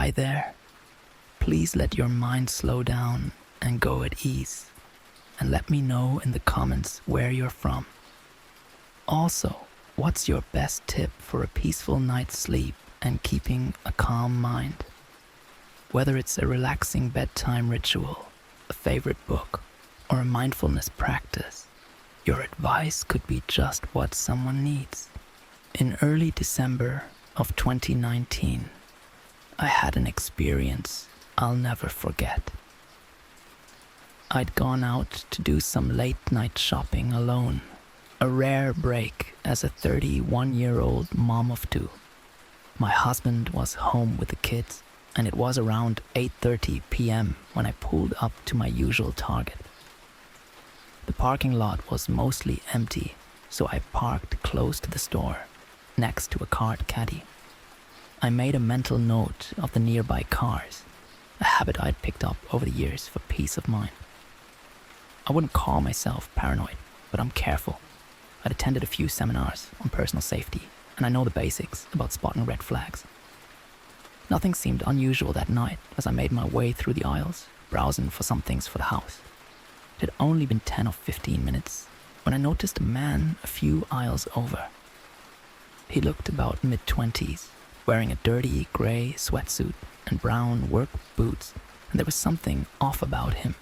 Hi there. Please let your mind slow down and go at ease, and let me know in the comments where you're from. Also, what's your best tip for a peaceful night's sleep and keeping a calm mind? Whether it's a relaxing bedtime ritual, a favorite book, or a mindfulness practice, your advice could be just what someone needs. In early December of 2019, I had an experience I'll never forget. I'd gone out to do some late-night shopping alone, a rare break as a 31-year-old mom of two. My husband was home with the kids, and it was around 8:30 p.m. when I pulled up to my usual Target. The parking lot was mostly empty, so I parked close to the store, next to a cart caddy. I made a mental note of the nearby cars, a habit I'd picked up over the years for peace of mind. I wouldn't call myself paranoid, but I'm careful. I'd attended a few seminars on personal safety, and I know the basics about spotting red flags. Nothing seemed unusual that night as I made my way through the aisles, browsing for some things for the house. It had only been 10 or 15 minutes when I noticed a man a few aisles over. He looked about mid-20s, wearing a dirty grey sweatsuit and brown work boots, and there was something off about him.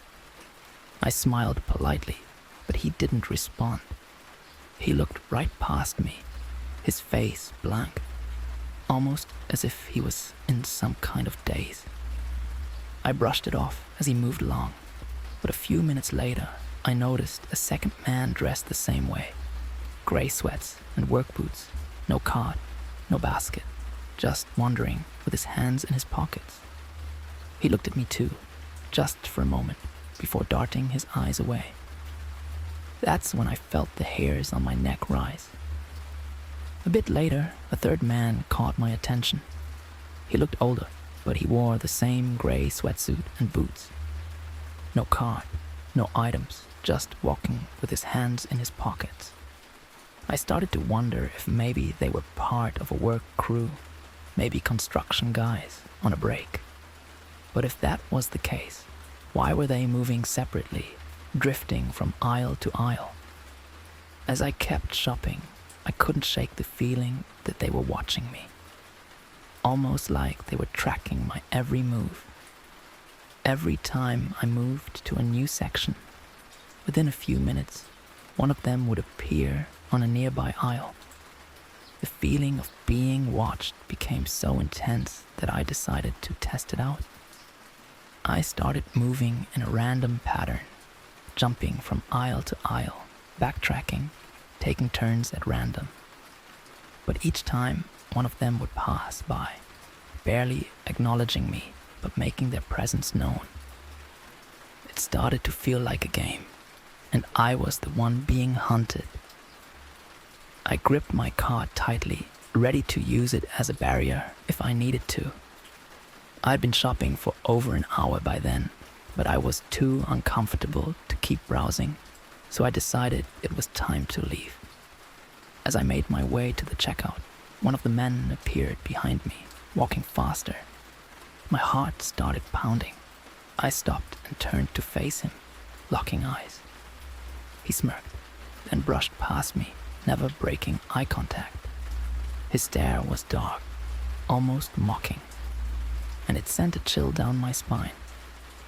I smiled politely, but he didn't respond. He looked right past me, his face blank, almost as if he was in some kind of daze. I brushed it off as he moved along, but a few minutes later, I noticed a second man dressed the same way. Grey sweats and work boots, no card, no basket, just wandering with his hands in his pockets. He looked at me too, just for a moment, before darting his eyes away. That's when I felt the hairs on my neck rise. A bit later, a third man caught my attention. He looked older, but he wore the same grey sweatsuit and boots. No card, no items, just walking with his hands in his pockets. I started to wonder if maybe they were part of a work crew, maybe construction guys on a break. But if that was the case, why were they moving separately, drifting from aisle to aisle? As I kept shopping, I couldn't shake the feeling that they were watching me, almost like they were tracking my every move. Every time I moved to a new section, within a few minutes, one of them would appear on a nearby aisle. The feeling of being watched became so intense that I decided to test it out. I started moving in a random pattern, jumping from aisle to aisle, backtracking, taking turns at random. But each time, one of them would pass by, barely acknowledging me, but making their presence known. It started to feel like a game, and I was the one being hunted. I gripped my cart tightly, ready to use it as a barrier if I needed to. I'd been shopping for over an hour by then, but I was too uncomfortable to keep browsing, so I decided it was time to leave. As I made my way to the checkout, one of the men appeared behind me, walking faster. My heart started pounding. I stopped and turned to face him, locking eyes. He smirked, then brushed past me, never breaking eye contact. His stare was dark, almost mocking, and it sent a chill down my spine.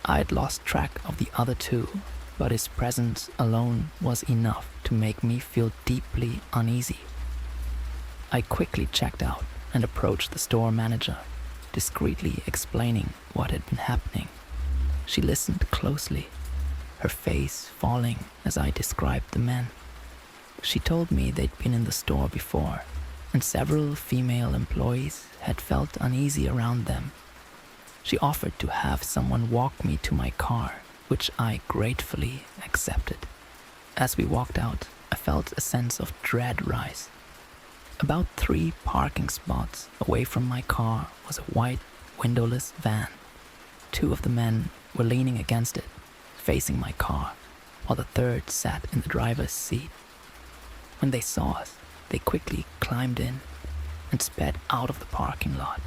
I had lost track of the other two, but his presence alone was enough to make me feel deeply uneasy. I quickly checked out and approached the store manager, discreetly explaining what had been happening. She listened closely, her face falling as I described the men. She told me they'd been in the store before, and several female employees had felt uneasy around them. She offered to have someone walk me to my car, which I gratefully accepted. As we walked out, I felt a sense of dread rise. About 3 parking spots away from my car was a white, windowless van. 2 of the men were leaning against it, facing my car, while the third sat in the driver's seat. When they saw us, they quickly climbed in and sped out of the parking lot.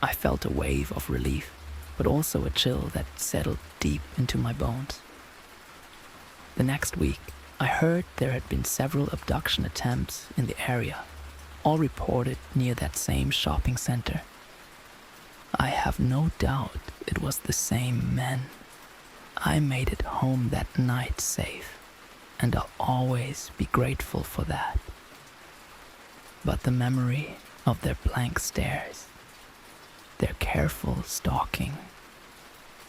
I felt a wave of relief, but also a chill that settled deep into my bones. The next week, I heard there had been several abduction attempts in the area, all reported near that same shopping center. I have no doubt it was the same men. I made it home that night safe, and I'll always be grateful for that. But the memory of their blank stares, their careful stalking,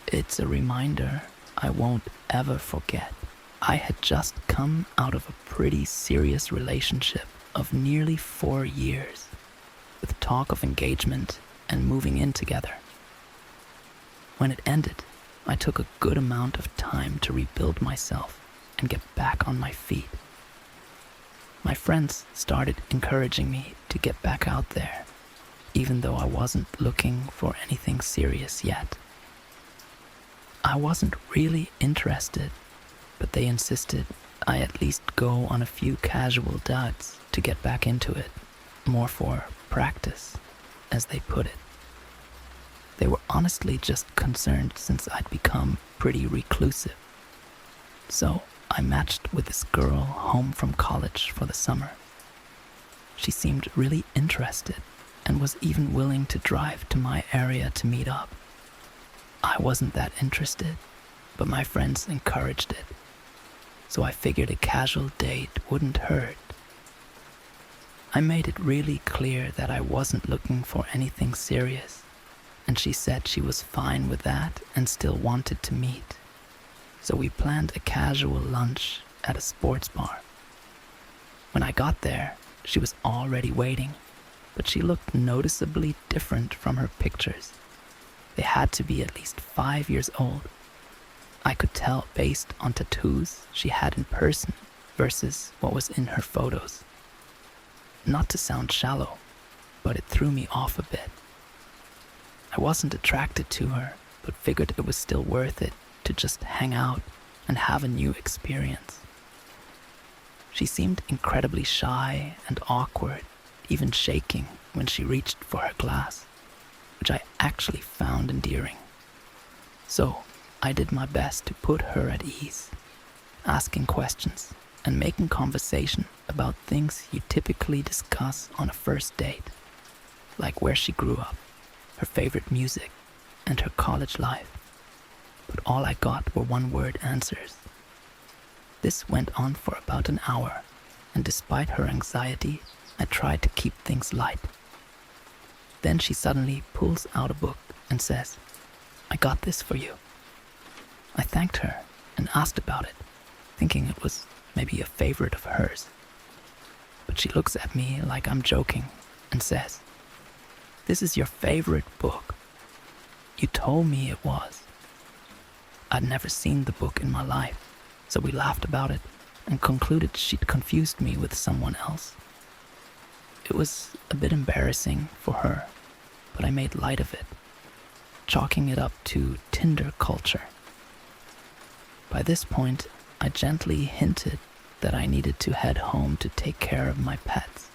it's a reminder I won't ever forget. I had just come out of a pretty serious relationship of nearly 4 years, with talk of engagement and moving in together. When it ended, I took a good amount of time to rebuild myself and get back on my feet. My friends started encouraging me to get back out there, even though I wasn't looking for anything serious yet. I wasn't really interested, but they insisted I at least go on a few casual dates to get back into it, more for practice, as they put it. They were honestly just concerned since I'd become pretty reclusive. So I matched with this girl home from college for the summer. She seemed really interested and was even willing to drive to my area to meet up. I wasn't that interested, but my friends encouraged it, so I figured a casual date wouldn't hurt. I made it really clear that I wasn't looking for anything serious, and she said she was fine with that and still wanted to meet. So we planned a casual lunch at a sports bar. When I got there, she was already waiting, but she looked noticeably different from her pictures. They had to be at least 5 years old. I could tell based on tattoos she had in person versus what was in her photos. Not to sound shallow, but it threw me off a bit. I wasn't attracted to her, but figured it was still worth it to just hang out and have a new experience. She seemed incredibly shy and awkward, even shaking when she reached for her glass, which I actually found endearing. So I did my best to put her at ease, asking questions and making conversation about things you typically discuss on a first date, like where she grew up, her favorite music, and her college life. But all I got were one-word answers. This went on for about an hour, and despite her anxiety, I tried to keep things light. Then she suddenly pulls out a book and says, "I got this for you." I thanked her and asked about it, thinking it was maybe a favorite of hers. But she looks at me like I'm joking and says, "This is your favorite book. You told me it was." I'd never seen the book in my life, so we laughed about it and concluded she'd confused me with someone else. It was a bit embarrassing for her, but I made light of it, chalking it up to Tinder culture. By this point, I gently hinted that I needed to head home to take care of my pets,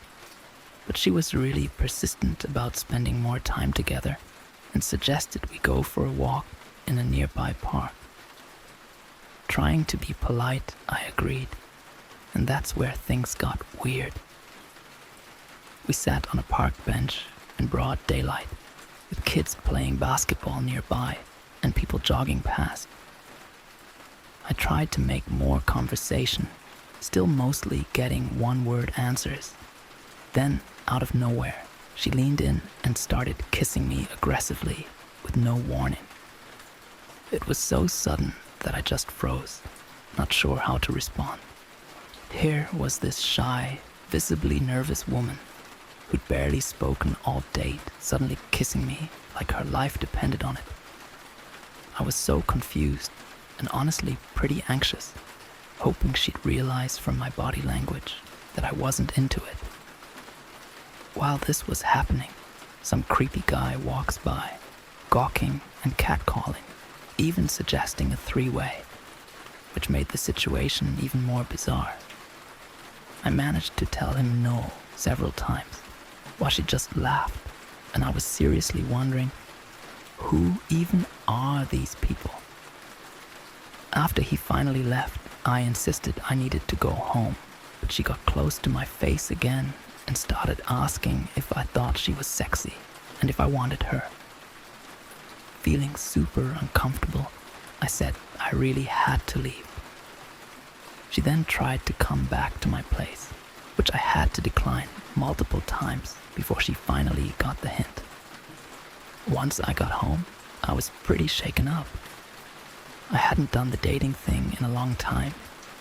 but she was really persistent about spending more time together and suggested we go for a walk in a nearby park. Trying to be polite, I agreed, and that's where things got weird. We sat on a park bench in broad daylight, with kids playing basketball nearby and people jogging past. I tried to make more conversation, still mostly getting one-word answers. Then, out of nowhere, she leaned in and started kissing me aggressively with no warning. It was so sudden that I just froze, not sure how to respond. Here was this shy, visibly nervous woman who'd barely spoken all date suddenly kissing me like her life depended on it. I was so confused and honestly pretty anxious, hoping she'd realize from my body language that I wasn't into it. While this was happening, some creepy guy walks by, gawking and catcalling, even suggesting a three-way, which made the situation even more bizarre. I managed to tell him no several times, while she just laughed and I was seriously wondering, who even are these people? After he finally left, I insisted I needed to go home, but she got close to my face again and started asking if I thought she was sexy and if I wanted her. Feeling super uncomfortable, I said I really had to leave. She then tried to come back to my place, which I had to decline multiple times before she finally got the hint. Once I got home, I was pretty shaken up. I hadn't done the dating thing in a long time,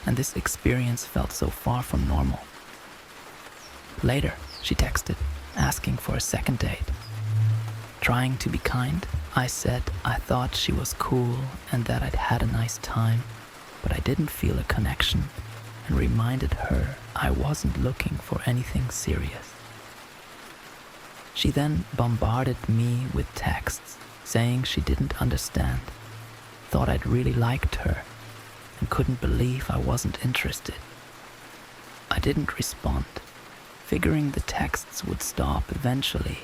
and this experience felt so far from normal. Later, she texted, asking for a second date. Trying to be kind, I said I thought she was cool and that I'd had a nice time, but I didn't feel a connection, and reminded her I wasn't looking for anything serious. She then bombarded me with texts, saying she didn't understand, thought I'd really liked her, and couldn't believe I wasn't interested. I didn't respond, figuring the texts would stop eventually.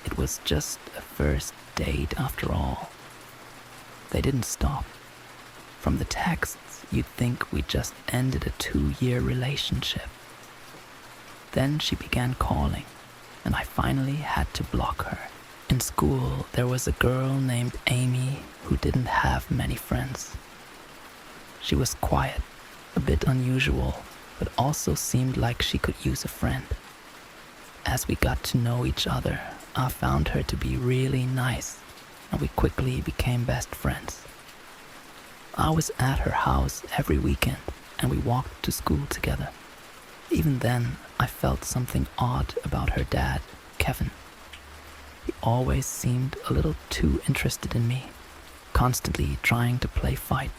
It was just a first date after all. They didn't stop. From the texts, you'd think we just ended a 2-year relationship. Then she began calling, and I finally had to block her. In school, there was a girl named Amy who didn't have many friends. She was quiet, a bit unusual, but also seemed like she could use a friend. As we got to know each other, I found her to be really nice, and we quickly became best friends. I was at her house every weekend, and we walked to school together. Even then, I felt something odd about her dad, Kevin. He always seemed a little too interested in me, constantly trying to play fight,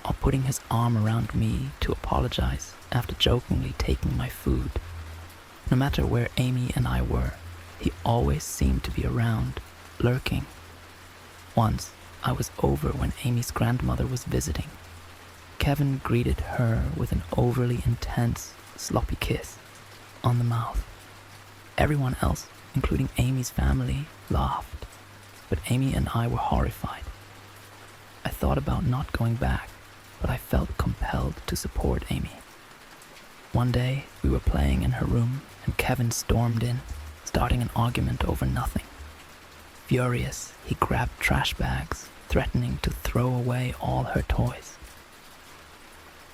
or putting his arm around me to apologize after jokingly taking my food. No matter where Amy and I were, he always seemed to be around, lurking. Once, I was over when Amy's grandmother was visiting. Kevin greeted her with an overly intense, sloppy kiss on the mouth. Everyone else, including Amy's family, laughed, but Amy and I were horrified. I thought about not going back, but I felt compelled to support Amy. One day, we were playing in her room, and Kevin stormed in, starting an argument over nothing. Furious, he grabbed trash bags, threatening to throw away all her toys.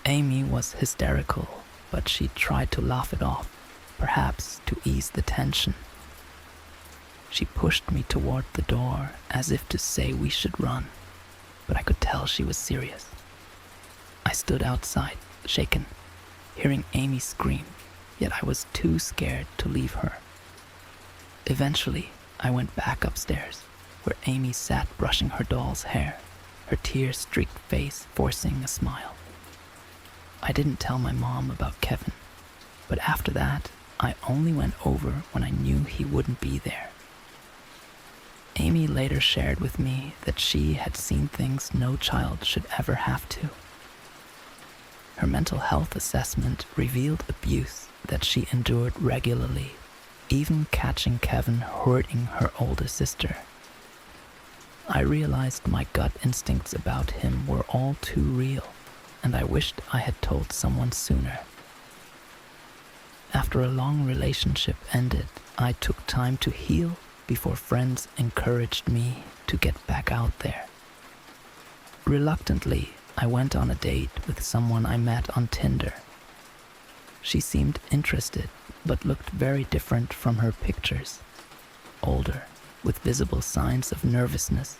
Amy was hysterical, but she tried to laugh it off, perhaps to ease the tension. She pushed me toward the door as if to say we should run, but I could tell she was serious. I stood outside, shaken, hearing Amy scream, yet I was too scared to leave her. Eventually, I went back upstairs, where Amy sat brushing her doll's hair, her tear-streaked face forcing a smile. I didn't tell my mom about Kevin, but after that, I only went over when I knew he wouldn't be there. Amy later shared with me that she had seen things no child should ever have to. Her mental health assessment revealed abuse that she endured regularly, even catching Kevin hurting her older sister. I realized my gut instincts about him were all too real, and I wished I had told someone sooner. After a long relationship ended, I took time to heal before friends encouraged me to get back out there. Reluctantly, I went on a date with someone I met on Tinder. She seemed interested, but looked very different from her pictures. Older, with visible signs of nervousness,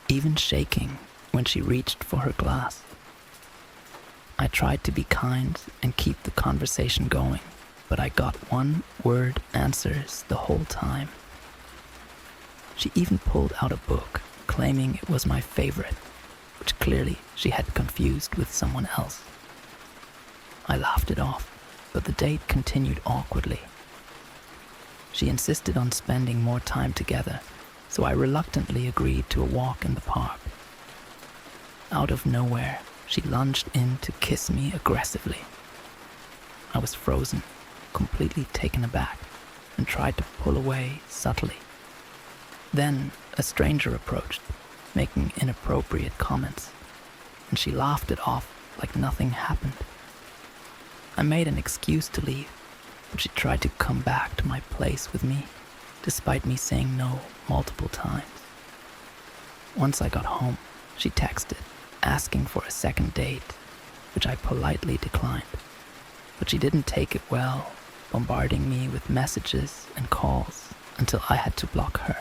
even shaking when she reached for her glass. I tried to be kind and keep the conversation going, but I got one-word answers the whole time. She even pulled out a book, claiming it was my favorite, which clearly she had confused with someone else. I laughed it off, but the date continued awkwardly. She insisted on spending more time together, so I reluctantly agreed to a walk in the park. Out of nowhere, she lunged in to kiss me aggressively. I was frozen, completely taken aback, and tried to pull away subtly. Then a stranger approached, making inappropriate comments, and she laughed it off like nothing happened. I made an excuse to leave, but she tried to come back to my place with me, despite me saying no multiple times. Once I got home, she texted, asking for a second date, which I politely declined. But she didn't take it well, bombarding me with messages and calls until I had to block her.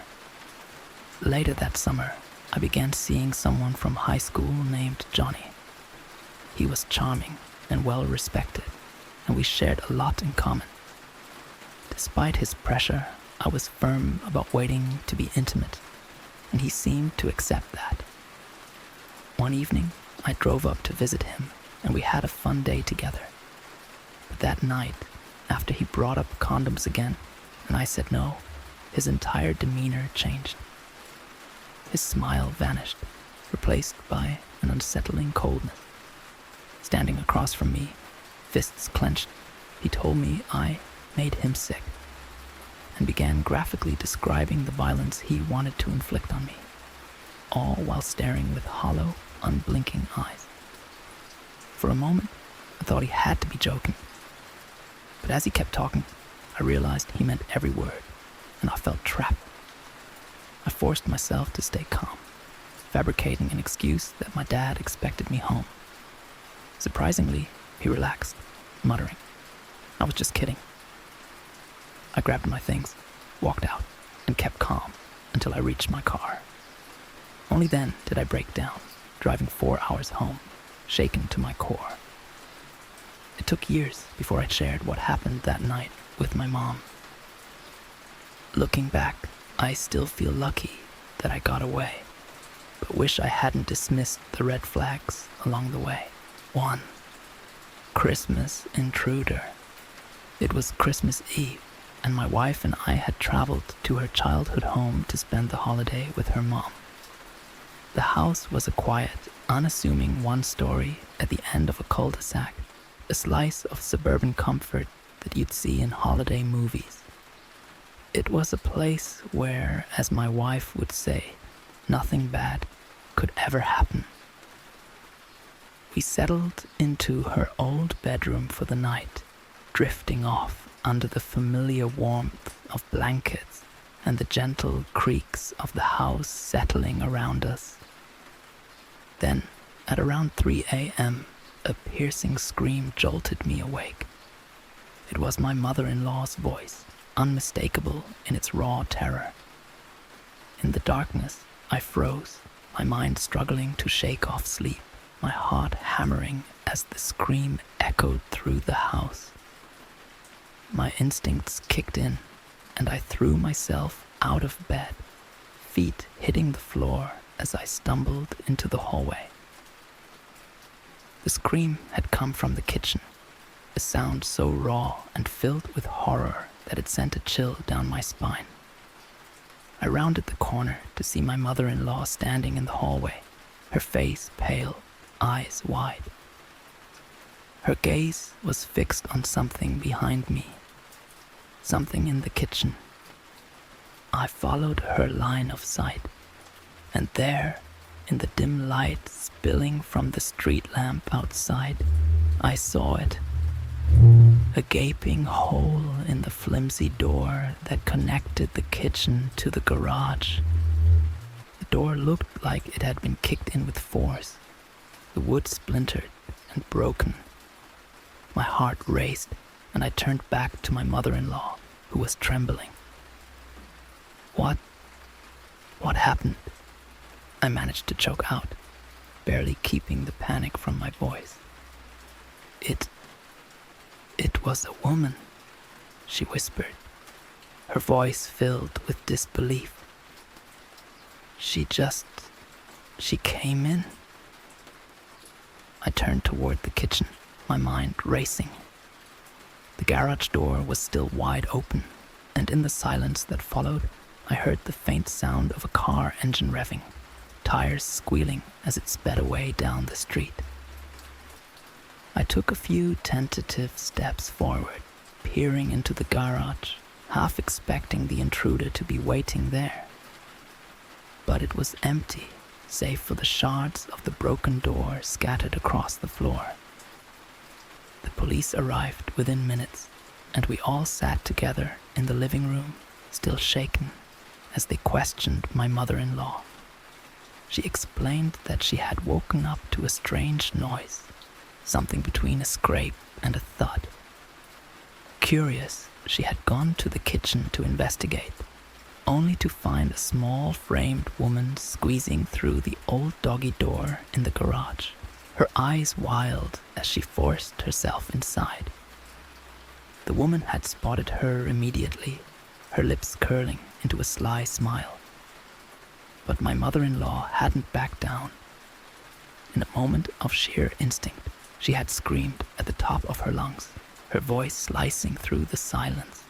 Later that summer, I began seeing someone from high school named Johnny. He was charming and well respected, and we shared a lot in common. Despite his pressure, I was firm about waiting to be intimate, and he seemed to accept that. One evening, I drove up to visit him, and we had a fun day together. But that night, after he brought up condoms again, and I said no, his entire demeanor changed. His smile vanished, replaced by an unsettling coldness. Standing across from me, fists clenched, he told me I made him sick, and began graphically describing the violence he wanted to inflict on me, all while staring with hollow, unblinking eyes. For a moment, I thought he had to be joking. But as he kept talking, I realized he meant every word, and I felt trapped. I forced myself to stay calm, fabricating an excuse that my dad expected me home. Surprisingly, he relaxed, muttering, "I was just kidding." I grabbed my things, walked out, and kept calm until I reached my car. Only then did I break down, driving 4 hours home, shaken to my core. It took years before I shared what happened that night with my mom. Looking back, I still feel lucky that I got away, but wish I hadn't dismissed the red flags along the way. 1. Christmas intruder. It was Christmas Eve, and my wife and I had traveled to her childhood home to spend the holiday with her mom. The house was a quiet, unassuming one-story at the end of a cul-de-sac, a slice of suburban comfort that you'd see in holiday movies. It was a place where, as my wife would say, nothing bad could ever happen. We settled into her old bedroom for the night, drifting off under the familiar warmth of blankets and the gentle creaks of the house settling around us. Then, at around 3 a.m., a piercing scream jolted me awake. It was my mother-in-law's voice, unmistakable in its raw terror. In the darkness, I froze, my mind struggling to shake off sleep, my heart hammering as the scream echoed through the house. My instincts kicked in, and I threw myself out of bed, feet hitting the floor as I stumbled into the hallway. The scream had come from the kitchen, a sound so raw and filled with horror that it sent a chill down my spine. I rounded the corner to see my mother-in-law standing in the hallway, her face pale, eyes wide. Her gaze was fixed on something behind me, something in the kitchen. I followed her line of sight, and there, in the dim light spilling from the street lamp outside, I saw it. A gaping hole in the flimsy door that connected the kitchen to the garage. The door looked like it had been kicked in with force, the wood splintered and broken. My heart raced, and I turned back to my mother-in-law, who was trembling. What happened? I managed to choke out, barely keeping the panic from my voice. It was a woman, she whispered, her voice filled with disbelief. She came in. I turned toward the kitchen, my mind racing. The garage door was still wide open, and in the silence that followed, I heard the faint sound of a car engine revving, tires squealing as it sped away down the street. I took a few tentative steps forward, peering into the garage, half expecting the intruder to be waiting there. But it was empty, save for the shards of the broken door scattered across the floor. The police arrived within minutes, and we all sat together in the living room, still shaken, as they questioned my mother-in-law. She explained that she had woken up to a strange noise, something between a scrape and a thud. Curious, she had gone to the kitchen to investigate, only to find a small framed woman squeezing through the old doggy door in the garage, her eyes wild as she forced herself inside. The woman had spotted her immediately, her lips curling into a sly smile. But my mother-in-law hadn't backed down. In a moment of sheer instinct, she had screamed at the top of her lungs, her voice slicing through the silence.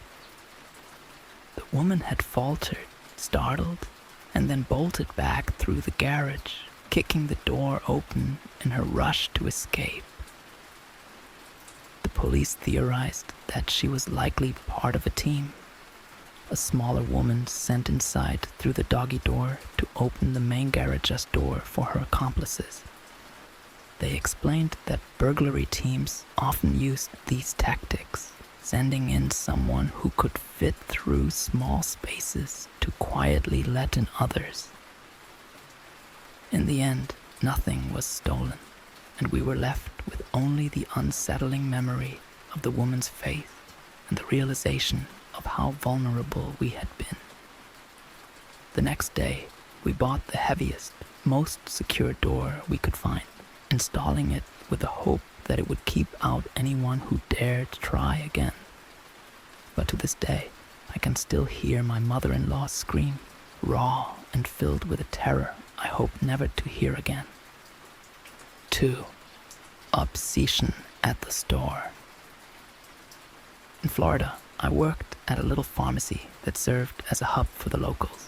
The woman had faltered, startled, and then bolted back through the garage, kicking the door open in her rush to escape. The police theorized that she was likely part of a team, a smaller woman sent inside through the doggy door to open the main garage's door for her accomplices. They explained that burglary teams often used these tactics, sending in someone who could fit through small spaces to quietly let in others. In the end, nothing was stolen, and we were left with only the unsettling memory of the woman's faith and the realization of how vulnerable we had been. The next day, we bought the heaviest, most secure door we could find, installing it with the hope that it would keep out anyone who dared try again. But to this day, I can still hear my mother-in-law scream, raw and filled with a terror I hope never to hear again. 2. Obsession at the store. In Florida, I worked at a little pharmacy that served as a hub for the locals.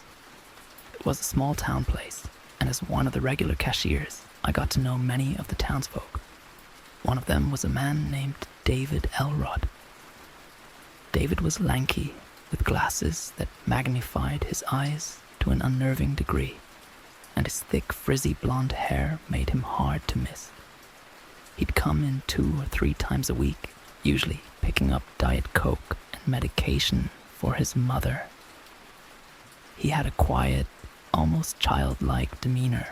It was a small town place, and as one of the regular cashiers, I got to know many of the townsfolk. One of them was a man named David Elrod. David was lanky, with glasses that magnified his eyes to an unnerving degree, and his thick, frizzy blonde hair made him hard to miss. He'd come in 2 or 3 times a week, usually picking up Diet Coke and medication for his mother. He had a quiet, almost childlike demeanor,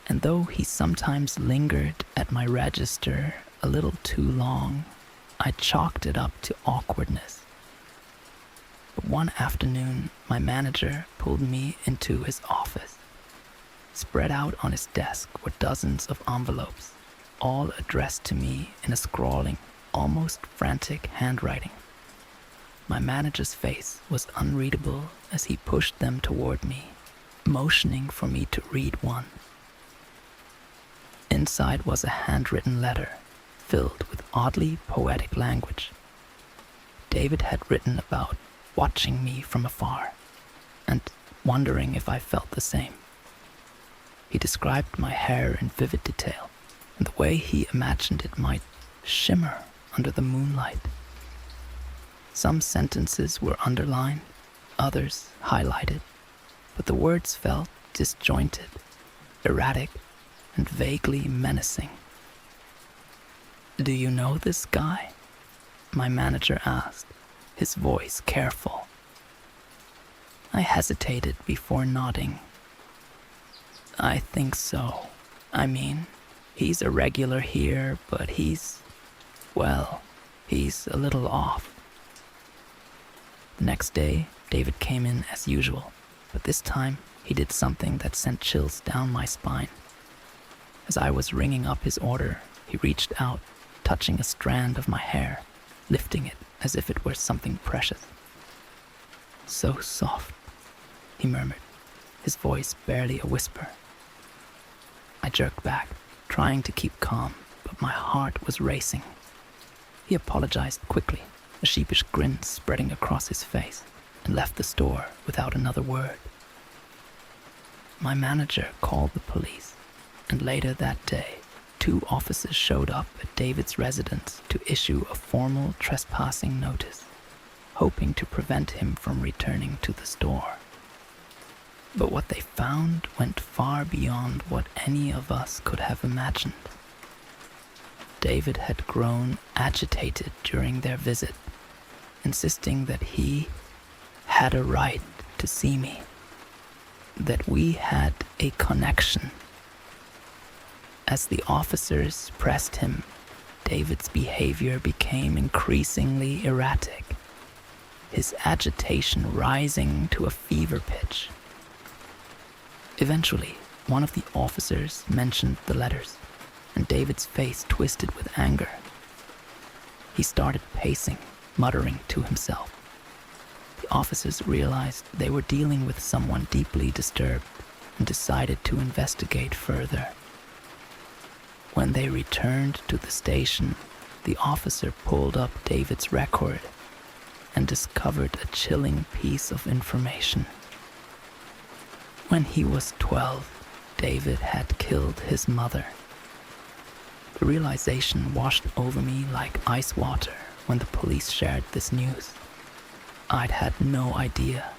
and though he sometimes lingered at my register a little too long, I chalked it up to awkwardness. But one afternoon, my manager pulled me into his office. Spread out on his desk were dozens of envelopes, all addressed to me in a scrawling, almost frantic handwriting. My manager's face was unreadable as he pushed them toward me, motioning for me to read one. Inside was a handwritten letter, filled with oddly poetic language. David had written about watching me from afar, and wondering if I felt the same. He described my hair in vivid detail, and the way he imagined it might shimmer under the moonlight. Some sentences were underlined, others highlighted, but the words felt disjointed, erratic, and vaguely menacing. "Do you know this guy?" my manager asked, his voice careful. I hesitated before nodding. "I think so. I mean, he's a regular here, but he's a little off." The next day, David came in as usual, but this time he did something that sent chills down my spine. As I was ringing up his order, he reached out, touching a strand of my hair, lifting it as if it were something precious. "So soft," he murmured, his voice barely a whisper. I jerked back, trying to keep calm, but my heart was racing. He apologized quickly, a sheepish grin spreading across his face, and left the store without another word. My manager called the police, and later that day, 2 officers showed up at David's residence to issue a formal trespassing notice, hoping to prevent him from returning to the store. But what they found went far beyond what any of us could have imagined. David had grown agitated during their visit, insisting that he had a right to see me, that we had a connection. As the officers pressed him, David's behavior became increasingly erratic, his agitation rising to a fever pitch. Eventually, one of the officers mentioned the letters, and David's face twisted with anger. He started pacing, muttering to himself. The officers realized they were dealing with someone deeply disturbed and decided to investigate further. When they returned to the station, the officer pulled up David's record and discovered a chilling piece of information. When he was 12, David had killed his mother. The realization washed over me like ice water when the police shared this news. I'd had no idea.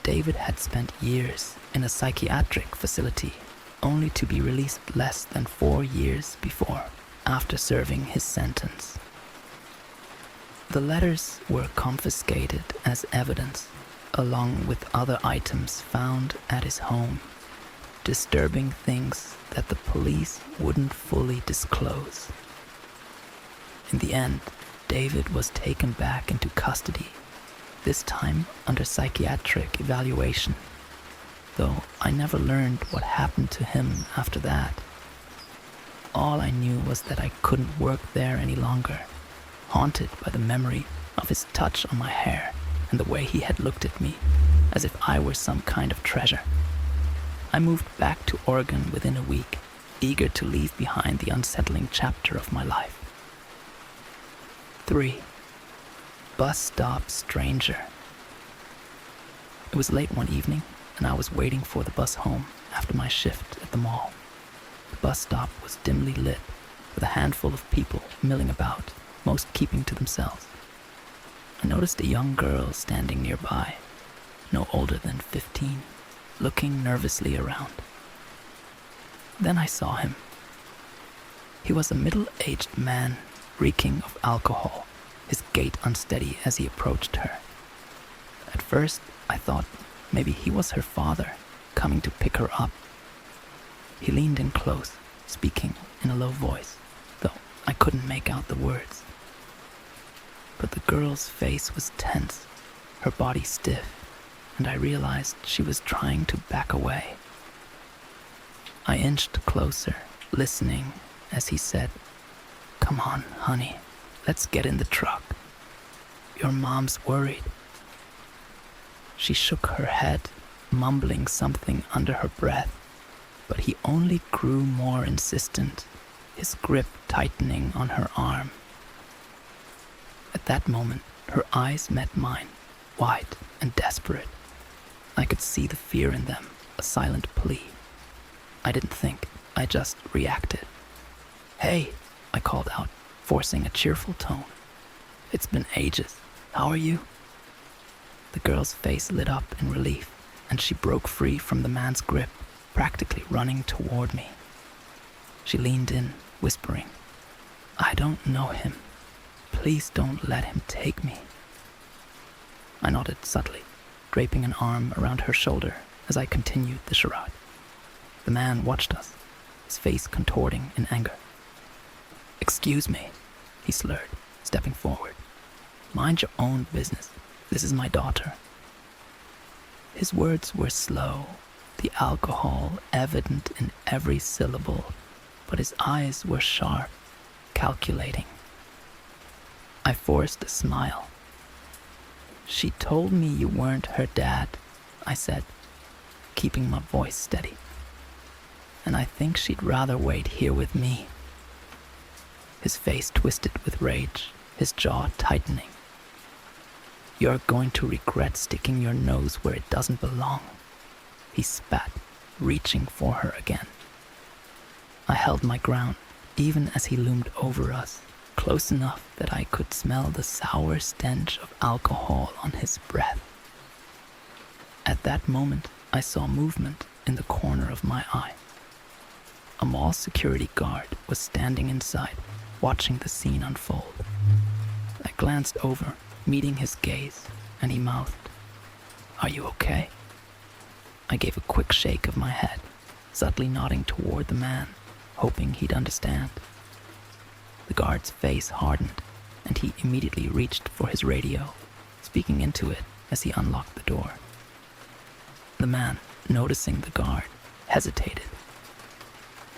David had spent years in a psychiatric facility, only to be released less than 4 years before, after serving his sentence. The letters were confiscated as evidence, along with other items found at his home, disturbing things that the police wouldn't fully disclose. In the end, David was taken back into custody, this time under psychiatric evaluation, though I never learned what happened to him after that. All I knew was that I couldn't work there any longer, haunted by the memory of his touch on my hair and the way he had looked at me, as if I were some kind of treasure. I moved back to Oregon within a week, eager to leave behind the unsettling chapter of my life. 3. Bus stop stranger. It was late one evening, and I was waiting for the bus home after my shift at the mall. The bus stop was dimly lit, with a handful of people milling about, most keeping to themselves. I noticed a young girl standing nearby, no older than 15, looking nervously around. Then I saw him. He was a middle-aged man, reeking of alcohol, his gait unsteady as he approached her. At first, I thought maybe he was her father, coming to pick her up. He leaned in close, speaking in a low voice, though I couldn't make out the words. But the girl's face was tense, her body stiff, and I realized she was trying to back away. I inched closer, listening as he said, "Come on, honey, let's get in the truck. Your mom's worried." She shook her head, mumbling something under her breath, but he only grew more insistent, his grip tightening on her arm. At that moment, her eyes met mine, wide and desperate. I could see the fear in them, a silent plea. I didn't think, I just reacted. "Hey," I called out, forcing a cheerful tone. "It's been ages. How are you?" The girl's face lit up in relief, and she broke free from the man's grip, practically running toward me. She leaned in, whispering, "I don't know him. Please don't let him take me." I nodded subtly, draping an arm around her shoulder as I continued the charade. The man watched us, his face contorting in anger. "Excuse me," he slurred, stepping forward. "Mind your own business. This is my daughter." His words were slow, the alcohol evident in every syllable, but his eyes were sharp, calculating. I forced a smile. "She told me you weren't her dad," I said, keeping my voice steady. "And I think she'd rather wait here with me." His face twisted with rage, his jaw tightening. "You're going to regret sticking your nose where it doesn't belong," he spat, reaching for her again. I held my ground, even as he loomed over us, close enough that I could smell the sour stench of alcohol on his breath. At that moment, I saw movement in the corner of my eye. A mall security guard was standing inside, watching the scene unfold. I glanced over, meeting his gaze, and he mouthed, "Are you okay?" I gave a quick shake of my head, subtly nodding toward the man, hoping he'd understand. The guard's face hardened, and he immediately reached for his radio, speaking into it as he unlocked the door. The man, noticing the guard, hesitated.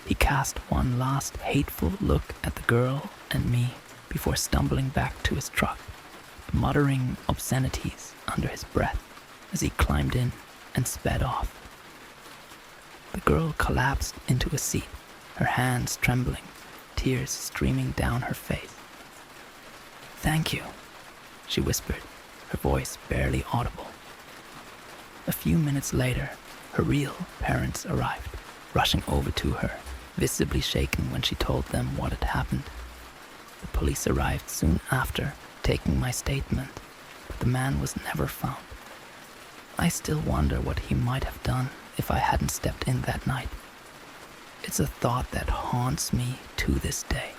He cast one last hateful look at the girl and me before stumbling back to his truck, muttering obscenities under his breath as he climbed in and sped off. The girl collapsed into a seat, her hands trembling, tears streaming down her face. "Thank you," she whispered, her voice barely audible. A few minutes later, her real parents arrived, rushing over to her, visibly shaken when she told them what had happened. The police arrived soon after, taking my statement, but the man was never found. I still wonder what he might have done if I hadn't stepped in that night. It's a thought that haunts me to this day.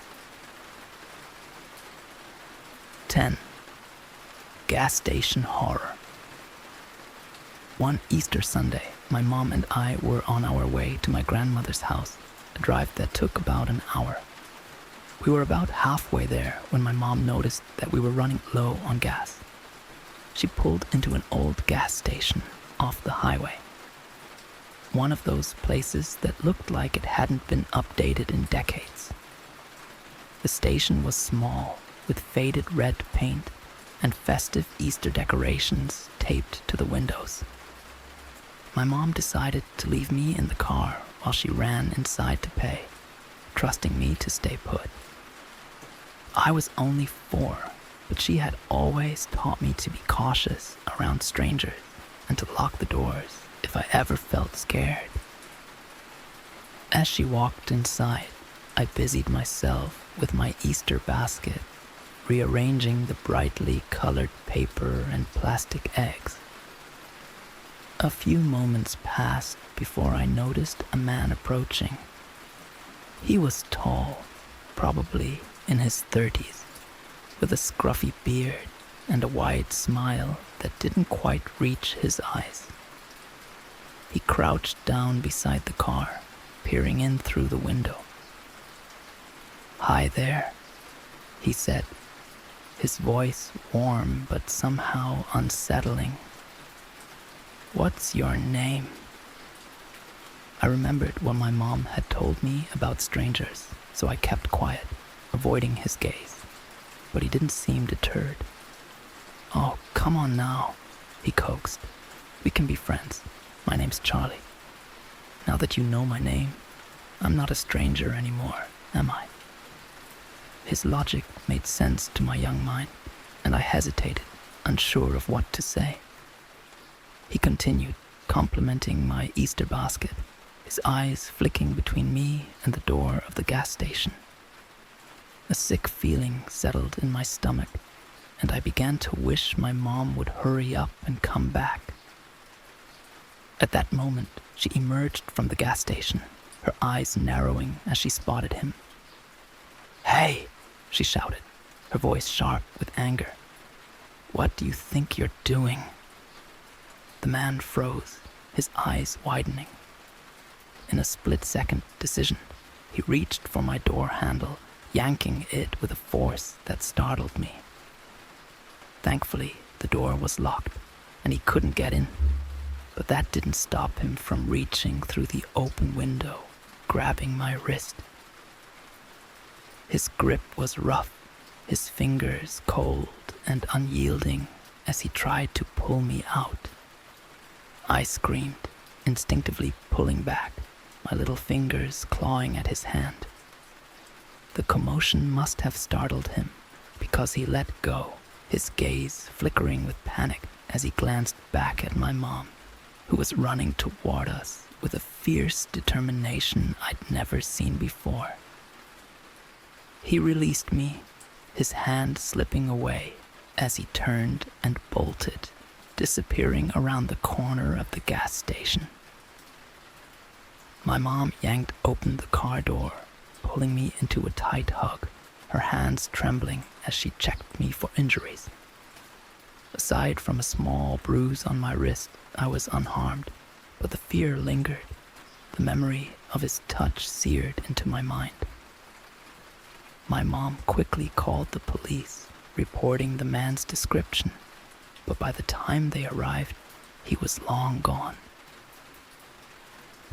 10. Gas station horror. One Easter Sunday, my mom and I were on our way to my grandmother's house, a drive that took about an hour. We were about halfway there when my mom noticed that we were running low on gas. She pulled into an old gas station off the highway. One of those places that looked like it hadn't been updated in decades. The station was small, with faded red paint and festive Easter decorations taped to the windows. My mom decided to leave me in the car while she ran inside to pay, trusting me to stay put. I was only 4, but she had always taught me to be cautious around strangers and to lock the doors if I ever felt scared. As she walked inside, I busied myself with my Easter basket, rearranging the brightly colored paper and plastic eggs. A few moments passed before I noticed a man approaching. He was tall, probably in his 30s, with a scruffy beard and a wide smile that didn't quite reach his eyes. He crouched down beside the car, peering in through the window. "Hi there," he said, his voice warm but somehow unsettling. "What's your name?" I remembered what my mom had told me about strangers, so I kept quiet, avoiding his gaze, but he didn't seem deterred. "Oh, come on now," he coaxed. "We can be friends. My name's Charlie. Now that you know my name, I'm not a stranger anymore, am I?" His logic made sense to my young mind, and I hesitated, unsure of what to say. He continued, complimenting my Easter basket, his eyes flicking between me and the door of the gas station. A sick feeling settled in my stomach, and I began to wish my mom would hurry up and come back. At that moment, she emerged from the gas station, her eyes narrowing as she spotted him. "Hey!" she shouted, her voice sharp with anger. "What do you think you're doing?" The man froze, his eyes widening. In a split-second decision, he reached for my door handle, yanking it with a force that startled me. Thankfully, the door was locked, and he couldn't get in, but that didn't stop him from reaching through the open window, grabbing my wrist. His grip was rough, his fingers cold and unyielding as he tried to pull me out. I screamed, instinctively pulling back, my little fingers clawing at his hand. The commotion must have startled him, because he let go, his gaze flickering with panic as he glanced back at my mom, who was running toward us with a fierce determination I'd never seen before. He released me, his hand slipping away as he turned and bolted, disappearing around the corner of the gas station. My mom yanked open the car door, pulling me into a tight hug, her hands trembling as she checked me for injuries. Aside from a small bruise on my wrist, I was unharmed, but the fear lingered, the memory of his touch seared into my mind. My mom quickly called the police, reporting the man's description, but by the time they arrived, he was long gone.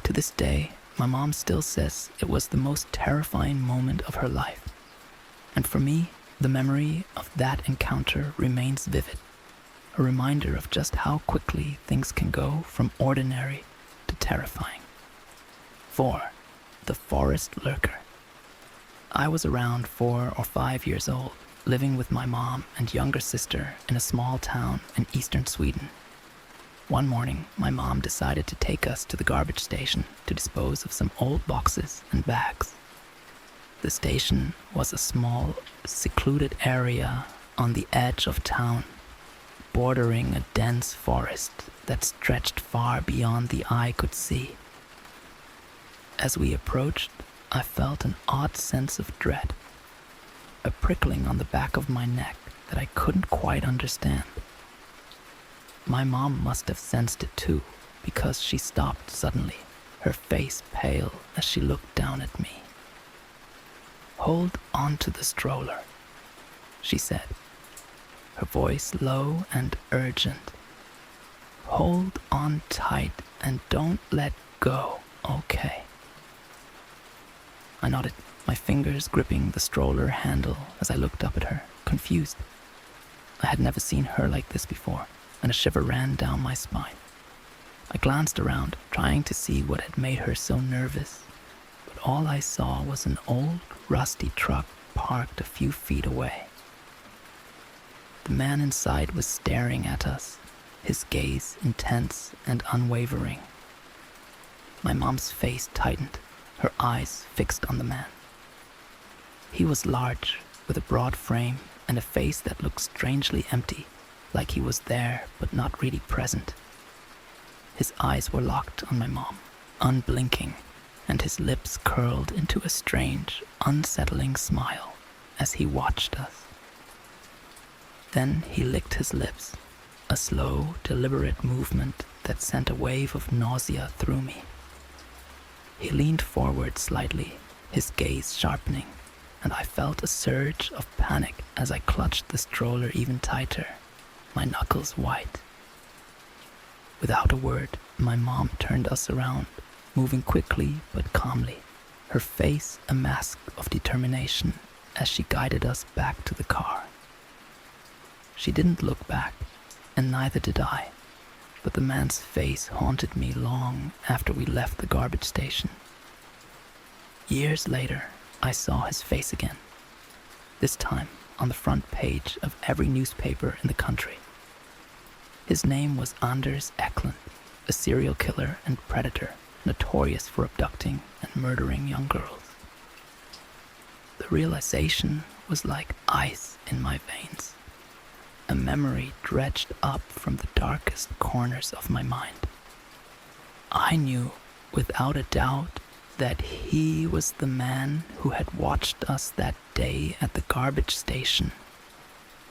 To this day, my mom still says it was the most terrifying moment of her life, and for me, the memory of that encounter remains vivid, a reminder of just how quickly things can go from ordinary to terrifying. 4. The Forest Lurker. I was around 4 or 5 years old, living with my mom and younger sister in a small town in eastern Sweden. One morning, my mom decided to take us to the garbage station to dispose of some old boxes and bags. The station was a small, secluded area on the edge of town, bordering a dense forest that stretched far beyond the eye could see. As we approached, I felt an odd sense of dread, a prickling on the back of my neck that I couldn't quite understand. My mom must have sensed it too, because she stopped suddenly, her face pale as she looked down at me. "Hold on to the stroller," she said, her voice low and urgent. "Hold on tight and don't let go, okay?" I nodded, my fingers gripping the stroller handle as I looked up at her, confused. I had never seen her like this before, and a shiver ran down my spine. I glanced around, trying to see what had made her so nervous, but all I saw was an old, rusty truck parked a few feet away. The man inside was staring at us, his gaze intense and unwavering. My mom's face tightened, her eyes fixed on the man. He was large, with a broad frame and a face that looked strangely empty, like he was there but not really present. His eyes were locked on my mom, unblinking, and his lips curled into a strange, unsettling smile as he watched us. Then he licked his lips, a slow, deliberate movement that sent a wave of nausea through me. He leaned forward slightly, his gaze sharpening, and I felt a surge of panic as I clutched the stroller even tighter, my knuckles white. Without a word, my mom turned us around, moving quickly but calmly, her face a mask of determination as she guided us back to the car. She didn't look back, and neither did I, but the man's face haunted me long after we left the garbage station. Years later, I saw his face again, this time on the front page of every newspaper in the country. His name was Anders Eklund, a serial killer and predator notorious for abducting and murdering young girls. The realization was like ice in my veins, a memory dredged up from the darkest corners of my mind. I knew, without a doubt, that he was the man who had watched us that day at the garbage station,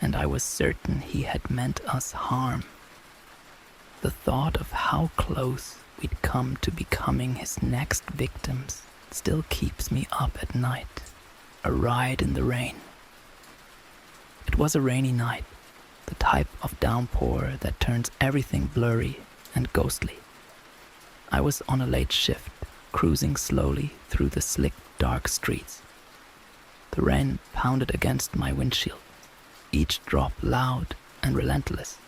and I was certain he had meant us harm. The thought of how close we'd come to becoming his next victims still keeps me up at night, a ride in the rain. It was a rainy night, the type of downpour that turns everything blurry and ghostly. I was on a late shift, cruising slowly through the slick, dark streets. The rain pounded against my windshield, each drop loud and relentless,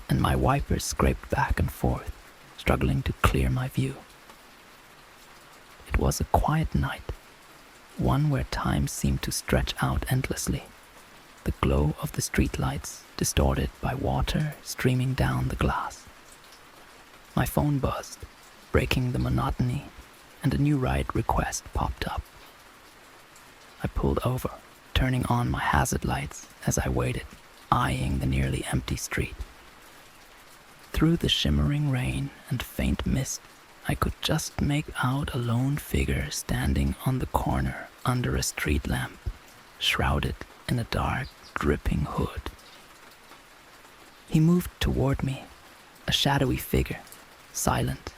and my wipers scraped back and forth, struggling to clear my view. It was a quiet night, one where time seemed to stretch out endlessly, the glow of the streetlights distorted by water streaming down the glass. My phone buzzed, breaking the monotony, and a new ride request popped up. I pulled over, turning on my hazard lights as I waited, eyeing the nearly empty street. Through the shimmering rain and faint mist, I could just make out a lone figure standing on the corner under a street lamp, shrouded in a dark, dripping hood. He moved toward me, a shadowy figure, silent,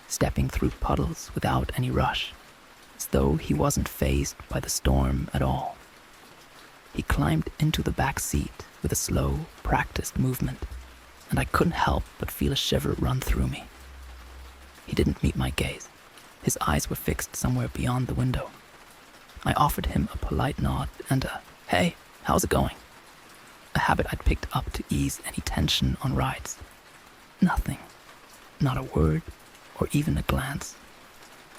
stepping through puddles without any rush, as though he wasn't fazed by the storm at all. He climbed into the back seat with a slow, practiced movement, and I couldn't help but feel a shiver run through me. He didn't meet my gaze. His eyes were fixed somewhere beyond the window. I offered him a polite nod and a, "Hey, how's it going?" A habit I'd picked up to ease any tension on rides. Nothing. Not a word, or even a glance.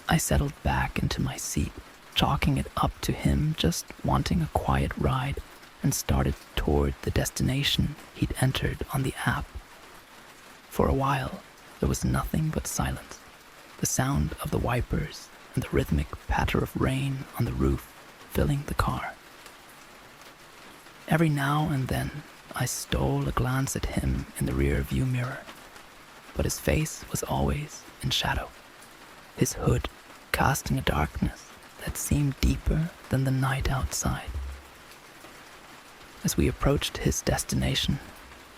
I settled back into my seat, chalking it up to him just wanting a quiet ride, and started toward the destination he'd entered on the app. For a while, there was nothing but silence, the sound of the wipers and the rhythmic patter of rain on the roof filling the car. Every now and then, I stole a glance at him in the rear view mirror, but his face was always in shadow, his hood casting a darkness that seemed deeper than the night outside. As we approached his destination,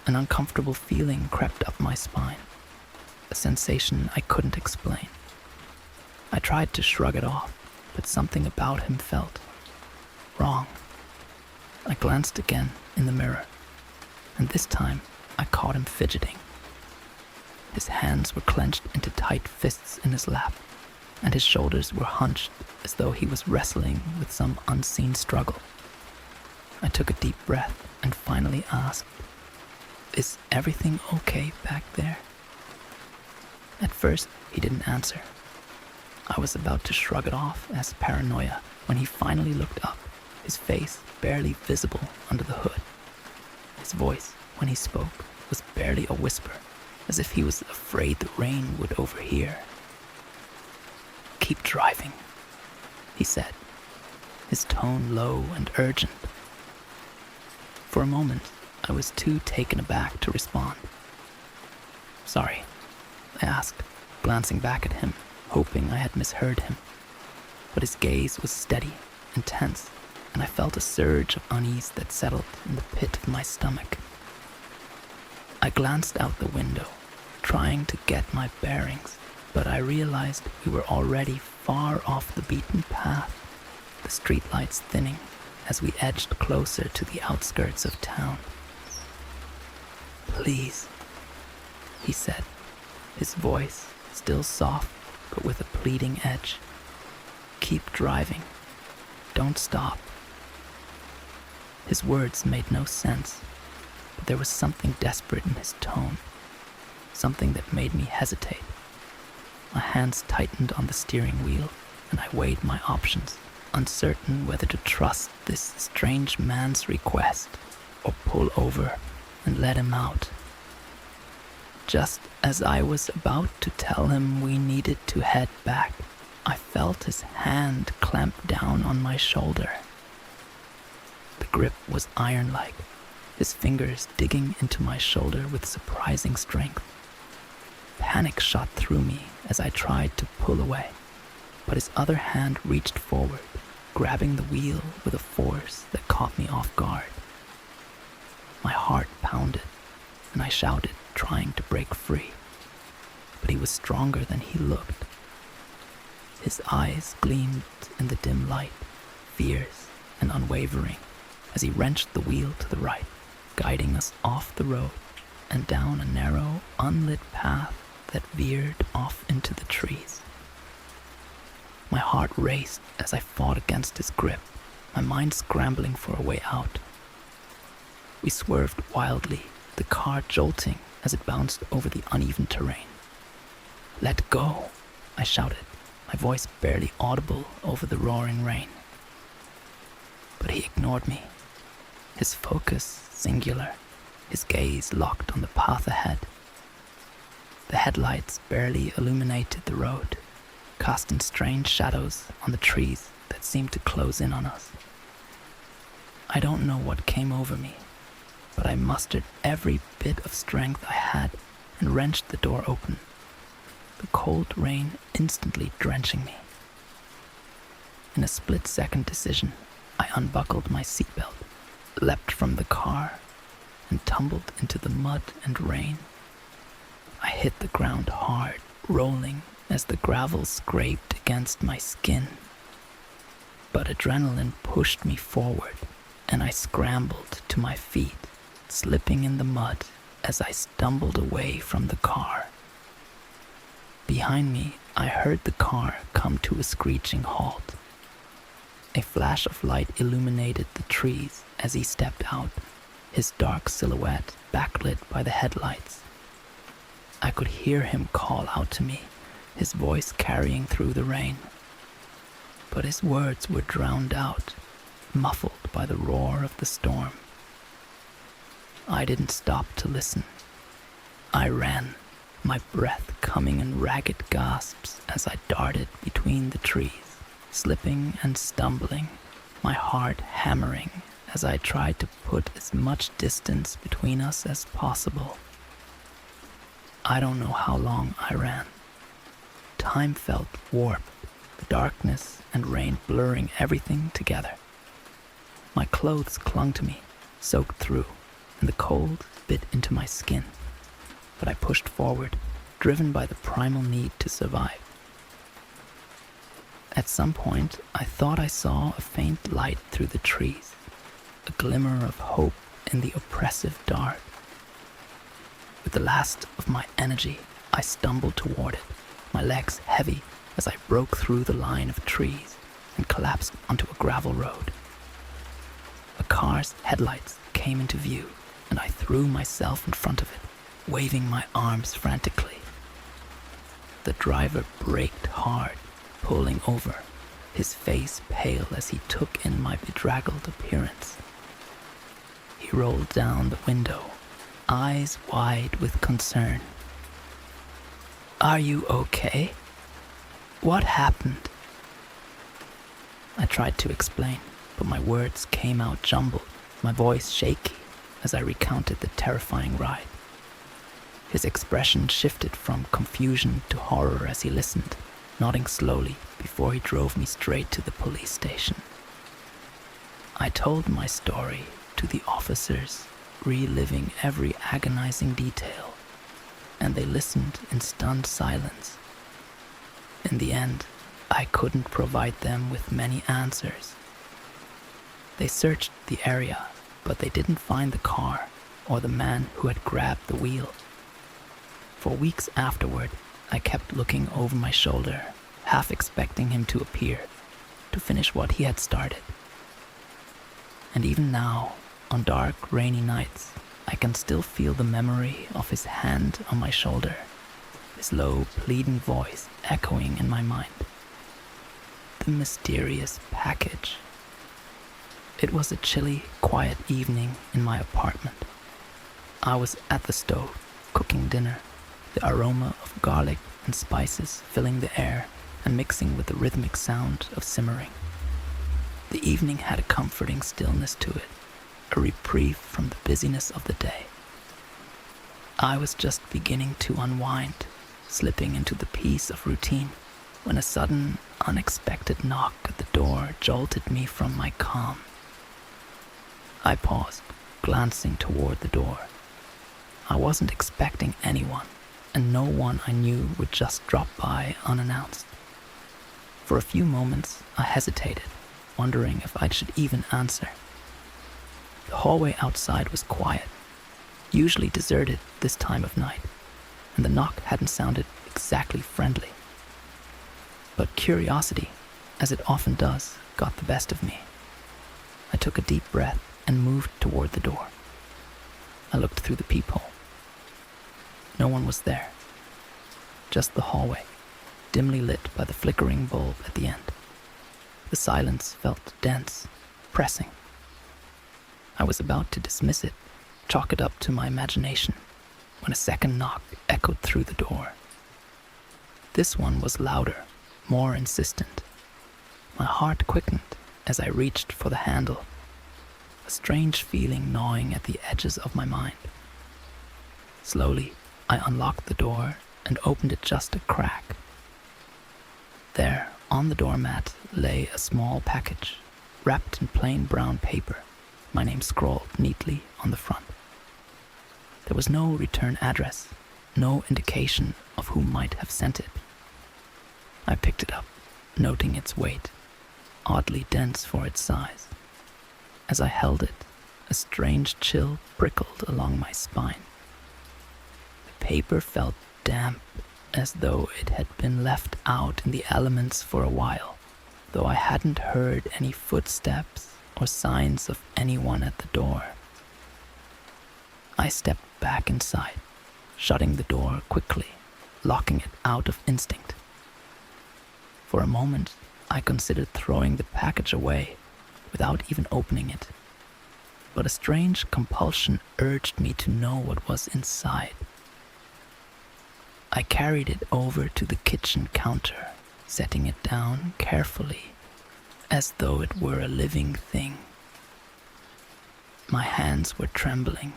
an uncomfortable feeling crept up my spine, a sensation I couldn't explain. I tried to shrug it off, but something about him felt wrong. I glanced again in the mirror, and this time I caught him fidgeting. His hands were clenched into tight fists in his lap, and his shoulders were hunched as though he was wrestling with some unseen struggle. I took a deep breath and finally asked, "Is everything okay back there?" At first, he didn't answer. I was about to shrug it off as paranoia when he finally looked up, his face barely visible under the hood. His voice, when he spoke, was barely a whisper, as if he was afraid the rain would overhear. "Keep driving," he said, his tone low and urgent. For a moment, I was too taken aback to respond. "Sorry," I asked, glancing back at him, hoping I had misheard him. But his gaze was steady, intense, and I felt a surge of unease that settled in the pit of my stomach. I glanced out the window, trying to get my bearings, but I realized we were already far off the beaten path, the streetlights thinning as we edged closer to the outskirts of town. "Please," he said, his voice still soft but with a pleading edge. "Keep driving. Don't stop." His words made no sense, but there was something desperate in his tone, something that made me hesitate. My hands tightened on the steering wheel, and I weighed my options, uncertain whether to trust this strange man's request or pull over and let him out. Just as I was about to tell him we needed to head back, I felt his hand clamp down on my shoulder. The grip was iron-like, his fingers digging into my shoulder with surprising strength. Panic shot through me as I tried to pull away, but his other hand reached forward, grabbing the wheel with a force that caught me off guard. My heart pounded, and I shouted, trying to break free. But he was stronger than he looked. His eyes gleamed in the dim light, fierce and unwavering, as he wrenched the wheel to the right, guiding us off the road and down a narrow, unlit path that veered off into the trees. My heart raced as I fought against his grip, my mind scrambling for a way out. We swerved wildly, the car jolting as it bounced over the uneven terrain. "Let go," I shouted, my voice barely audible over the roaring rain. But he ignored me, his focus singular, his gaze locked on the path ahead. The headlights barely illuminated the road, casting strange shadows on the trees that seemed to close in on us. I don't know what came over me, but I mustered every bit of strength I had and wrenched the door open, the cold rain instantly drenching me. In a split-second decision, I unbuckled my seatbelt, leapt from the car, and tumbled into the mud and rain. I hit the ground hard, rolling as the gravel scraped against my skin. But adrenaline pushed me forward, and I scrambled to my feet, slipping in the mud as I stumbled away from the car. Behind me, I heard the car come to a screeching halt. A flash of light illuminated the trees as he stepped out, his dark silhouette backlit by the headlights. I could hear him call out to me, his voice carrying through the rain. But his words were drowned out, muffled by the roar of the storm. I didn't stop to listen. I ran, my breath coming in ragged gasps as I darted between the trees, slipping and stumbling, my heart hammering as I tried to put as much distance between us as possible. I don't know how long I ran. Time felt warped, the darkness and rain blurring everything together. My clothes clung to me, soaked through, and the cold bit into my skin. But I pushed forward, driven by the primal need to survive. At some point, I thought I saw a faint light through the trees, a glimmer of hope in the oppressive dark. With the last of my energy, I stumbled toward it, my legs heavy as I broke through the line of trees and collapsed onto a gravel road. A car's headlights came into view, and I threw myself in front of it, waving my arms frantically. The driver braked hard, pulling over, his face pale as he took in my bedraggled appearance. He rolled down the window, eyes wide with concern. "Are you okay? What happened?" I tried to explain, but my words came out jumbled, my voice shaky as I recounted the terrifying ride. His expression shifted from confusion to horror as he listened, nodding slowly before he drove me straight to the police station. I told my story to the officers, reliving every agonizing detail, and they listened in stunned silence. In the end, I couldn't provide them with many answers. They searched the area, but they didn't find the car or the man who had grabbed the wheel. For weeks afterward, I kept looking over my shoulder, half expecting him to appear, to finish what he had started. And even now, on dark, rainy nights, I can still feel the memory of his hand on my shoulder, his low, pleading voice echoing in my mind. The mysterious package. It was a chilly, quiet evening in my apartment. I was at the stove, cooking dinner, the aroma of garlic and spices filling the air and mixing with the rhythmic sound of simmering. The evening had a comforting stillness to it, a reprieve from the busyness of the day. I was just beginning to unwind, slipping into the peace of routine, when a sudden, unexpected knock at the door jolted me from my calm. I paused, glancing toward the door. I wasn't expecting anyone, and no one I knew would just drop by unannounced. For a few moments, I hesitated, wondering if I should even answer. The hallway outside was quiet, usually deserted this time of night, and the knock hadn't sounded exactly friendly. But curiosity, as it often does, got the best of me. I took a deep breath and moved toward the door. I looked through the peephole. No one was there. Just the hallway, dimly lit by the flickering bulb at the end. The silence felt dense, pressing. I was about to dismiss it, chalk it up to my imagination, when a second knock echoed through the door. This one was louder, more insistent. My heart quickened as I reached for the handle. a strange feeling gnawing at the edges of my mind. Slowly, I unlocked the door and opened it just a crack. There, on the doormat, lay a small package, wrapped in plain brown paper, my name scrawled neatly on the front. There was no return address, no indication of who might have sent it. I picked it up, noting its weight, oddly dense for its size. As I held it, a strange chill prickled along my spine. The paper felt damp, as though it had been left out in the elements for a while, though I hadn't heard any footsteps or signs of anyone at the door. I stepped back inside, shutting the door quickly, locking it out of instinct. For a moment, I considered throwing the package away without even opening it, but a strange compulsion urged me to know what was inside. I carried it over to the kitchen counter, setting it down carefully, as though it were a living thing. My hands were trembling,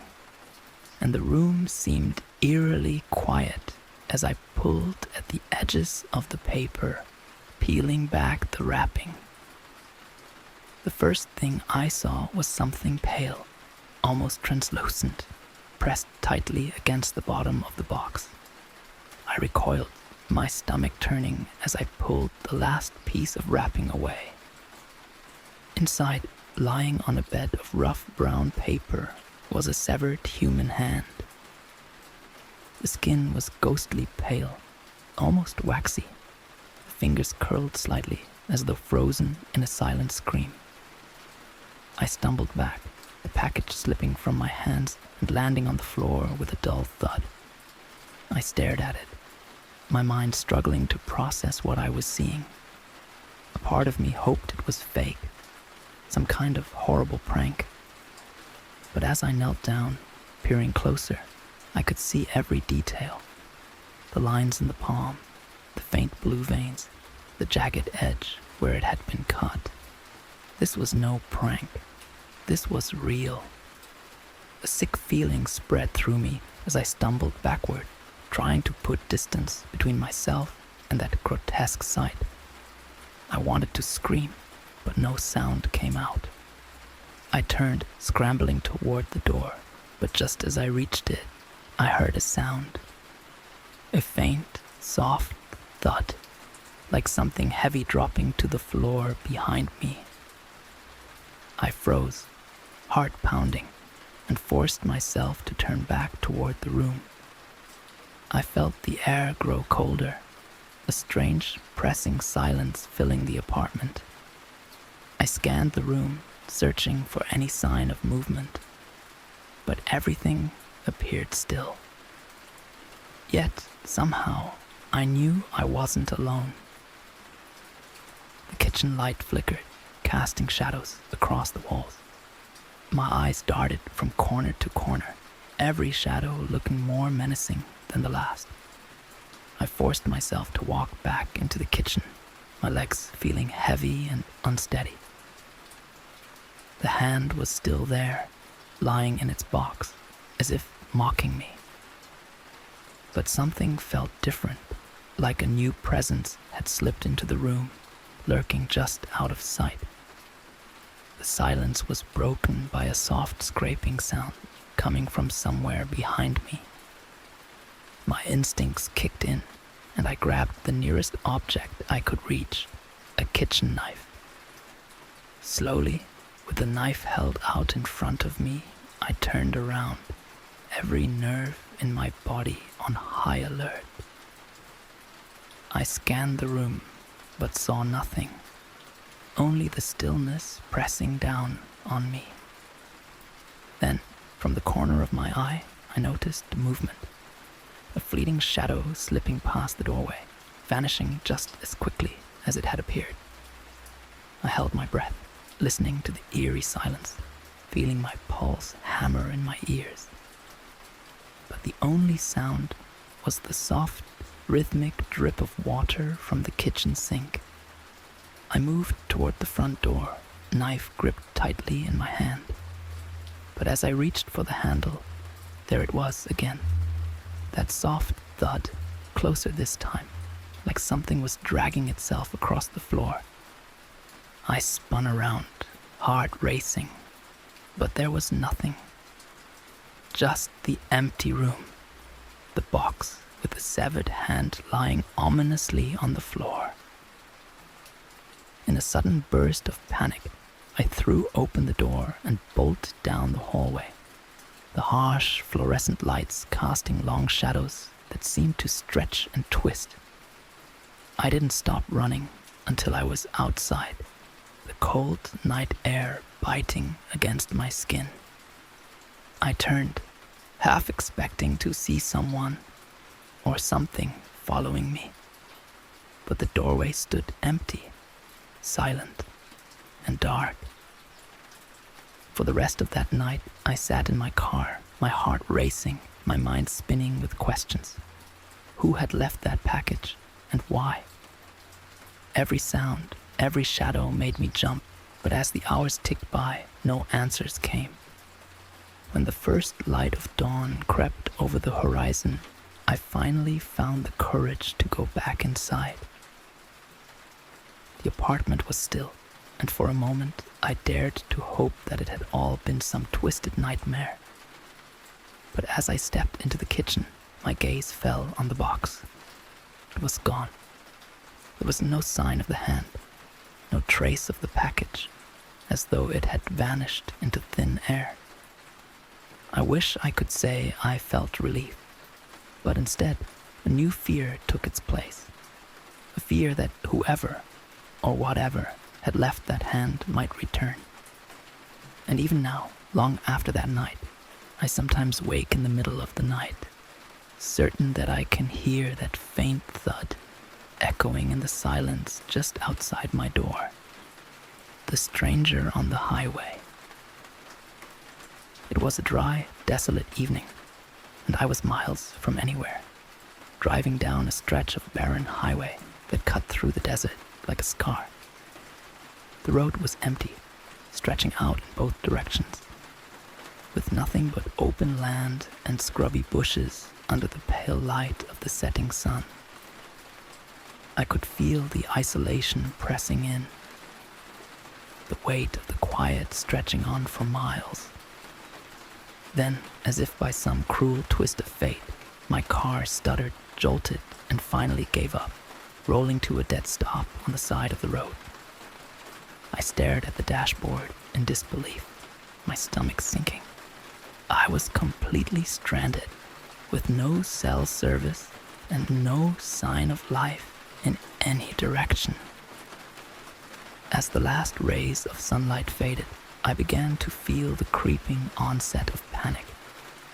and the room seemed eerily quiet as I pulled at the edges of the paper, peeling back the wrapping. The first thing I saw was something pale, almost translucent, pressed tightly against the bottom of the box. I recoiled, my stomach turning as I pulled the last piece of wrapping away. Inside, lying on a bed of rough brown paper, was a severed human hand. The skin was ghostly pale, almost waxy. The fingers curled slightly, as though frozen in a silent scream. I stumbled back, the package slipping from my hands and landing on the floor with a dull thud. I stared at it, my mind struggling to process what I was seeing. A part of me hoped it was fake, some kind of horrible prank. But as I knelt down, peering closer, I could see every detail. The lines in the palm, the faint blue veins, the jagged edge where it had been cut. This was no prank. This was real. A sick feeling spread through me as I stumbled backward, trying to put distance between myself and that grotesque sight. I wanted to scream, but no sound came out. I turned, scrambling toward the door, but just as I reached it, I heard a sound. A faint, soft thud, like something heavy dropping to the floor behind me. I froze, heart pounding, and forced myself to turn back toward the room. I felt the air grow colder, a strange, pressing silence filling the apartment. I scanned the room, searching for any sign of movement, but everything appeared still. Yet, somehow, I knew I wasn't alone. The kitchen light flickered, casting shadows across the walls. My eyes darted from corner to corner, every shadow looking more menacing than the last. I forced myself to walk back into the kitchen, my legs feeling heavy and unsteady. The hand was still there, lying in its box, as if mocking me. But something felt different, like a new presence had slipped into the room, lurking just out of sight. The silence was broken by a soft scraping sound coming from somewhere behind me. My instincts kicked in, and I grabbed the nearest object I could reach, a kitchen knife. Slowly, with the knife held out in front of me, I turned around, every nerve in my body on high alert. I scanned the room, but saw nothing, only the stillness pressing down on me. Then, from the corner of my eye, I noticed movement, a fleeting shadow slipping past the doorway, vanishing just as quickly as it had appeared. I held my breath, listening to the eerie silence, feeling my pulse hammer in my ears. But the only sound was the soft, rhythmic drip of water from the kitchen sink. I moved toward the front door, knife gripped tightly in my hand. But as I reached for the handle, there it was again. That soft thud, closer this time, like something was dragging itself across the floor. I spun around, heart racing, but there was nothing. Just the empty room, the box with the severed hand lying ominously on the floor. In a sudden burst of panic, I threw open the door and bolted down the hallway, the harsh fluorescent lights casting long shadows that seemed to stretch and twist. I didn't stop running until I was outside, the cold night air biting against my skin. I turned, half expecting to see someone or something following me, but the doorway stood empty, silent, and dark. For the rest of that night, I sat in my car, my heart racing, my mind spinning with questions. Who had left that package, and why? Every sound, every shadow made me jump, but as the hours ticked by, no answers came. When the first light of dawn crept over the horizon, I finally found the courage to go back inside. The apartment was still, and for a moment I dared to hope that it had all been some twisted nightmare. But as I stepped into the kitchen, my gaze fell on the box. It was gone. There was no sign of the hand, no trace of the package, as though it had vanished into thin air. I wish I could say I felt relief, but instead, a new fear took its place. A fear that whoever or whatever had left that hand might return. And even now, long after that night, I sometimes wake in the middle of the night, certain that I can hear that faint thud echoing in the silence just outside my door. The stranger on the highway. It was a dry, desolate evening, and I was miles from anywhere, driving down a stretch of barren highway that cut through the desert like a scar. The road was empty, stretching out in both directions, with nothing but open land and scrubby bushes under the pale light of the setting sun. I could feel the isolation pressing in, the weight of the quiet stretching on for miles. Then, as if by some cruel twist of fate, my car stuttered, jolted, and finally gave up, rolling to a dead stop on the side of the road. I stared at the dashboard in disbelief, my stomach sinking. I was completely stranded, with no cell service and no sign of life in any direction. As the last rays of sunlight faded, I began to feel the creeping onset of panic.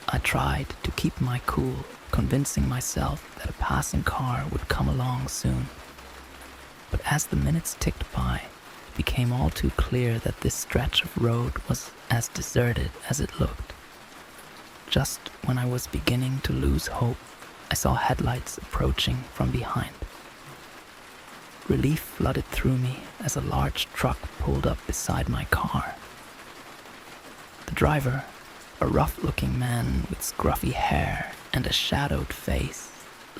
I tried to keep my cool, convincing myself that a passing car would come along soon. But as the minutes ticked by, it became all too clear that this stretch of road was as deserted as it looked. Just when I was beginning to lose hope, I saw headlights approaching from behind. Relief flooded through me as a large truck pulled up beside my car. The driver, a rough-looking man with scruffy hair and a shadowed face,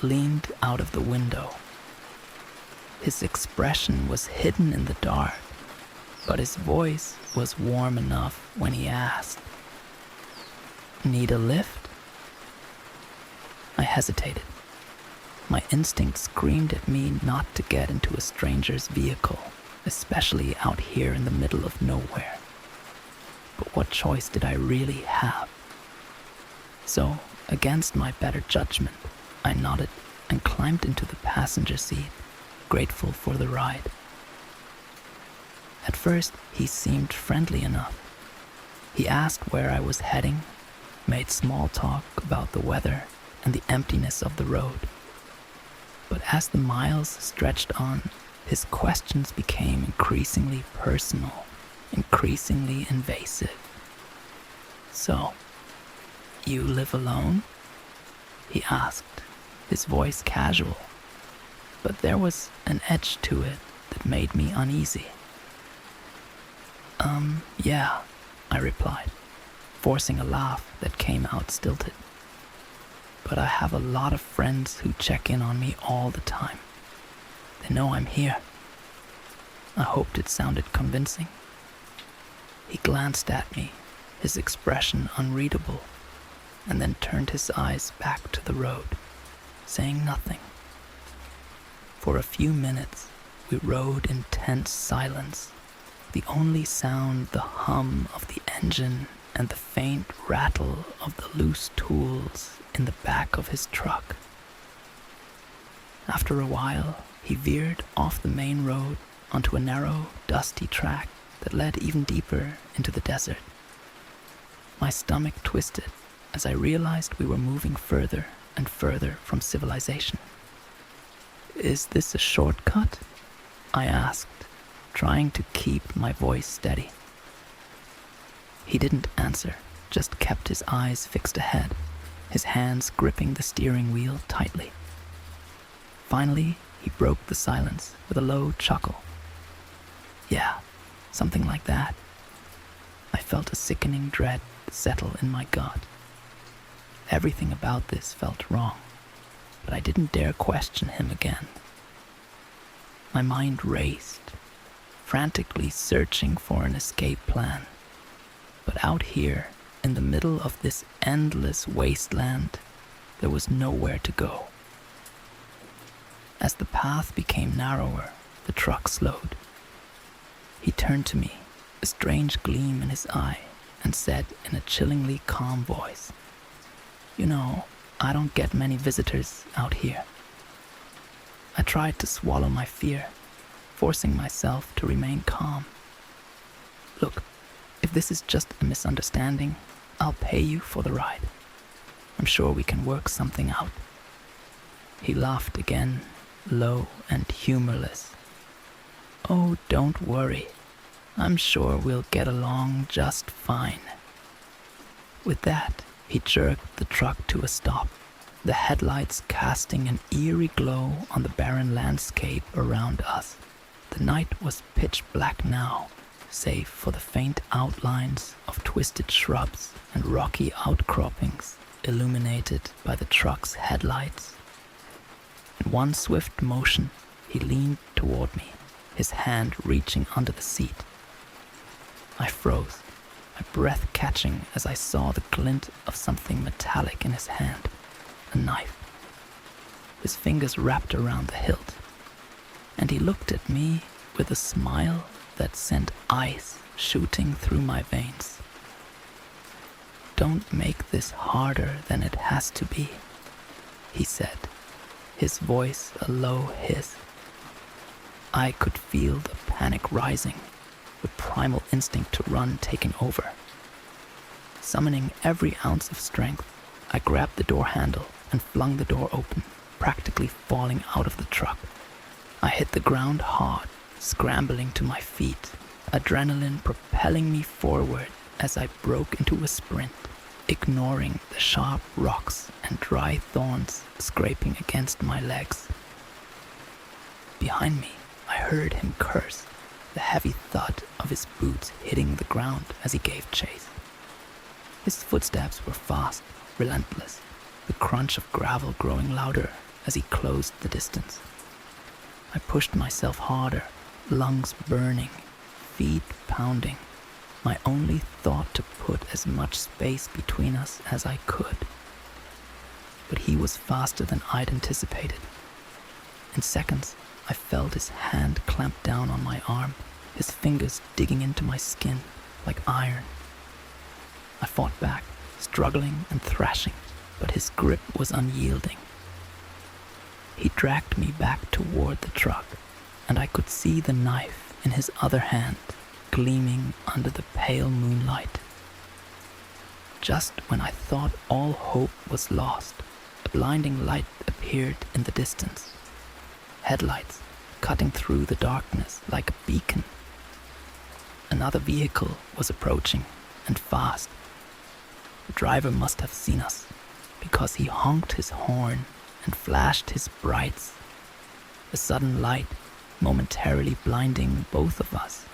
leaned out of the window. His expression was hidden in the dark, but his voice was warm enough when he asked, "Need a lift?" I hesitated. My instinct screamed at me not to get into a stranger's vehicle, especially out here in the middle of nowhere. But what choice did I really have? So, against my better judgment, I nodded and climbed into the passenger seat, grateful for the ride. At first, he seemed friendly enough. He asked where I was heading, made small talk about the weather and the emptiness of the road. But as the miles stretched on, his questions became increasingly personal, increasingly invasive. "So, you live alone?" he asked, his voice casual, but there was an edge to it that made me uneasy. Yeah," I replied. forcing a laugh that came out stilted. But I have a lot of friends who check in on me all the time. They know I'm here. I hoped it sounded convincing. He glanced at me, his expression unreadable, and then turned his eyes back to the road, saying nothing. For a few minutes, we rode in tense silence, the only sound the hum of the engine and the faint rattle of the loose tools in the back of his truck. After a while, he veered off the main road onto a narrow, dusty track that led even deeper into the desert. My stomach twisted as I realized we were moving further and further from civilization. "Is this a shortcut?" I asked, trying to keep my voice steady. He didn't answer, just kept his eyes fixed ahead, his hands gripping the steering wheel tightly. Finally, he broke the silence with a low chuckle. "Yeah, something like that." I felt a sickening dread settle in my gut. Everything about this felt wrong, but I didn't dare question him again. My mind raced, frantically searching for an escape plan. But out here, in the middle of this endless wasteland, there was nowhere to go. As the path became narrower, the truck slowed. He turned to me, a strange gleam in his eye, and said in a chillingly calm voice, "You know, I don't get many visitors out here." I tried to swallow my fear, forcing myself to remain calm. "Look, if this is just a misunderstanding, I'll pay you for the ride. I'm sure we can work something out." He laughed again, low and humorless. "Oh, don't worry. I'm sure we'll get along just fine." With that, he jerked the truck to a stop, the headlights casting an eerie glow on the barren landscape around us. The night was pitch black now, save for the faint outlines of twisted shrubs and rocky outcroppings illuminated by the truck's headlights. In one swift motion, he leaned toward me, his hand reaching under the seat. I froze, my breath catching as I saw the glint of something metallic in his hand, a knife. His fingers wrapped around the hilt, and he looked at me with a smile that sent ice shooting through my veins. "Don't make this harder than it has to be," he said, his voice a low hiss. I could feel the panic rising, the primal instinct to run taking over. Summoning every ounce of strength, I grabbed the door handle and flung the door open, practically falling out of the truck. I hit the ground hard, scrambling to my feet, adrenaline propelling me forward as I broke into a sprint, ignoring the sharp rocks and dry thorns scraping against my legs. Behind me, I heard him curse, the heavy thud of his boots hitting the ground as he gave chase. His footsteps were fast, relentless, the crunch of gravel growing louder as he closed the distance. I pushed myself harder, lungs burning, feet pounding, my only thought to put as much space between us as I could. But he was faster than I'd anticipated. In seconds, I felt his hand clamp down on my arm, his fingers digging into my skin like iron. I fought back, struggling and thrashing, but his grip was unyielding. He dragged me back toward the truck, and I could see the knife in his other hand gleaming under the pale moonlight. Just when I thought all hope was lost, a blinding light appeared in the distance. Headlights cutting through the darkness like a beacon. Another vehicle was approaching, and fast. The driver must have seen us, because he honked his horn and flashed his brights, a sudden light momentarily blinding both of us.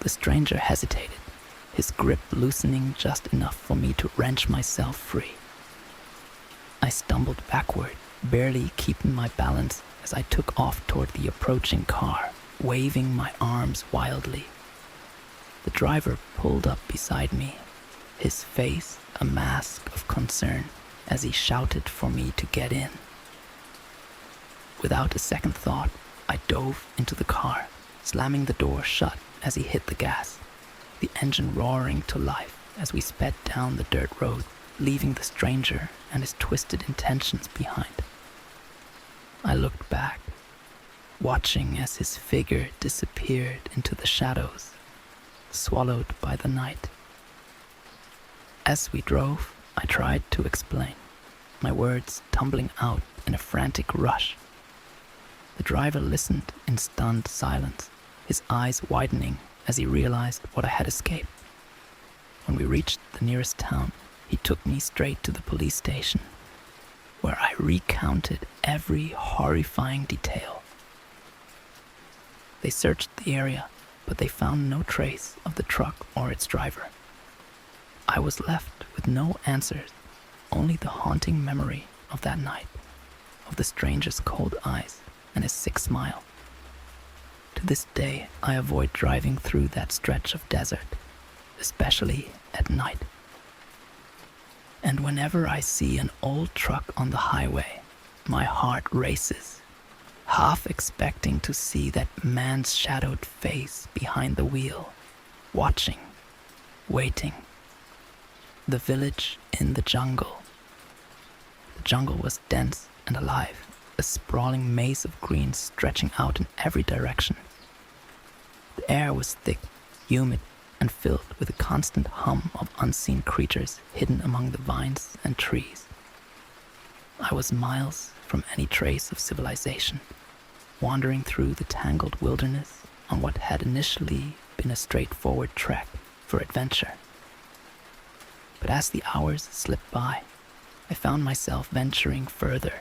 The stranger hesitated, his grip loosening just enough for me to wrench myself free. I stumbled backward, barely keeping my balance as I took off toward the approaching car, waving my arms wildly. The driver pulled up beside me, his face a mask of concern as he shouted for me to get in. Without a second thought, I dove into the car, slamming the door shut as he hit the gas, the engine roaring to life as we sped down the dirt road, leaving the stranger and his twisted intentions behind. I looked back, watching as his figure disappeared into the shadows, swallowed by the night. As we drove, I tried to explain, my words tumbling out in a frantic rush. The driver listened in stunned silence, his eyes widening as he realized what I had escaped. When we reached the nearest town, he took me straight to the police station, where I recounted every horrifying detail. They searched the area, but they found no trace of the truck or its driver. I was left with no answers, only the haunting memory of that night, of the stranger's cold eyes and his sick smile. To this day, I avoid driving through that stretch of desert, especially at night. And whenever I see an old truck on the highway, my heart races, half expecting to see that man's shadowed face behind the wheel, watching, waiting. The village in the jungle. The jungle was dense and alive, a sprawling maze of green stretching out in every direction. The air was thick, humid, and filled with a constant hum of unseen creatures hidden among the vines and trees. I was miles from any trace of civilization, wandering through the tangled wilderness on what had initially been a straightforward trek for adventure. But as the hours slipped by, I found myself venturing further